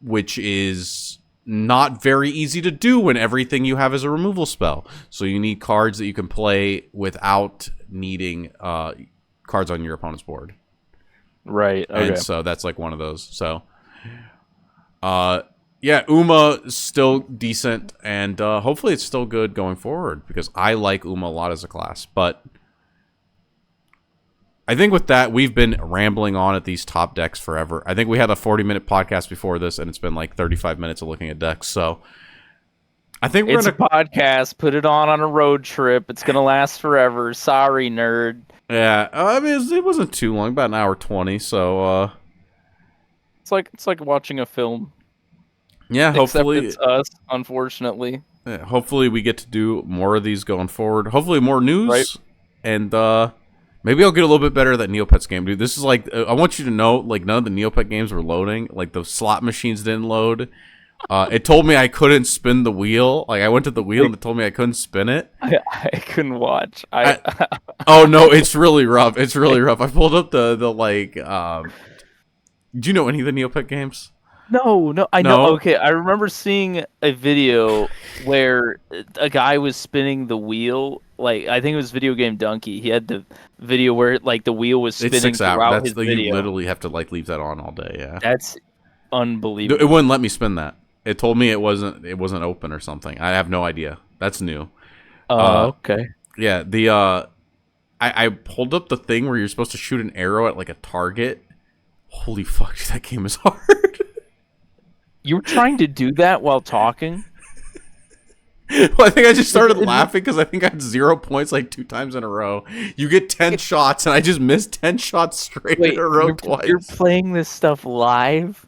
Which is not very easy to do when everything you have is a removal spell. So you need cards that you can play without needing cards on your opponent's board. Right. Okay. And so that's like one of those. So yeah, Uma is still decent, and hopefully it's still good going forward, because I like Uma a lot as a class. But I think with that, we've been rambling on at these top decks forever. I think we had a 40-minute podcast before this, and it's been like 35 minutes of looking at decks. So I think it's a podcast. Put it on a road trip. It's gonna last forever. Sorry, nerd. Yeah, I mean, it wasn't too long, about an hour 20. So it's like watching a film. Yeah, hopefully except it's us, unfortunately. Yeah, hopefully we get to do more of these going forward. Hopefully more news, right. And maybe I'll get a little bit better at that Neopets game, dude. This is like, I want you to know, like, none of the Neopet games were loading. Like, the slot machines didn't load. It told me I couldn't spin the wheel. Like, I went to the wheel and it told me I couldn't spin it. I couldn't watch. Oh no, it's really rough. It's really rough. I pulled up the like. Do you know any of the Neopet games? No, I know. Okay, I remember seeing a video where a guy was spinning the wheel. Like, I think it was Video Game Donkey. He had the video where like the wheel was spinning it's 6 hours. throughout That's his the, video. You literally have to like leave that on all day. Yeah, that's unbelievable. It wouldn't let me spin that. It told me it wasn't open or something. I have no idea. That's new. Okay. Yeah, I pulled up the thing where you're supposed to shoot an arrow at like a target. Holy fuck, that game is hard. You were trying to do that while talking? Well, I think I just started laughing because I think I had 0 points like 2 times in a row. You get 10 shots, and I just missed 10 shots straight in a row twice. You're playing this stuff live?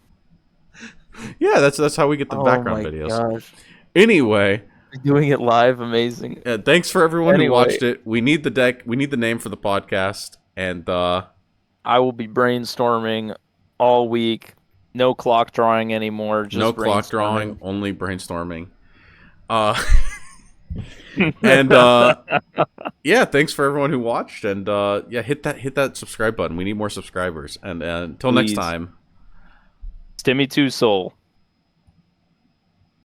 Yeah, that's how we get the background videos. Gosh. Anyway, doing it live, amazing. Thanks for everyone who watched it. We need the deck. We need the name for the podcast, and I will be brainstorming all week. No clock drawing anymore. Just no clock drawing, only brainstorming. And yeah, thanks for everyone who watched, and yeah, hit that subscribe button. We need more subscribers, and until next time. Stimmy 2 Soul.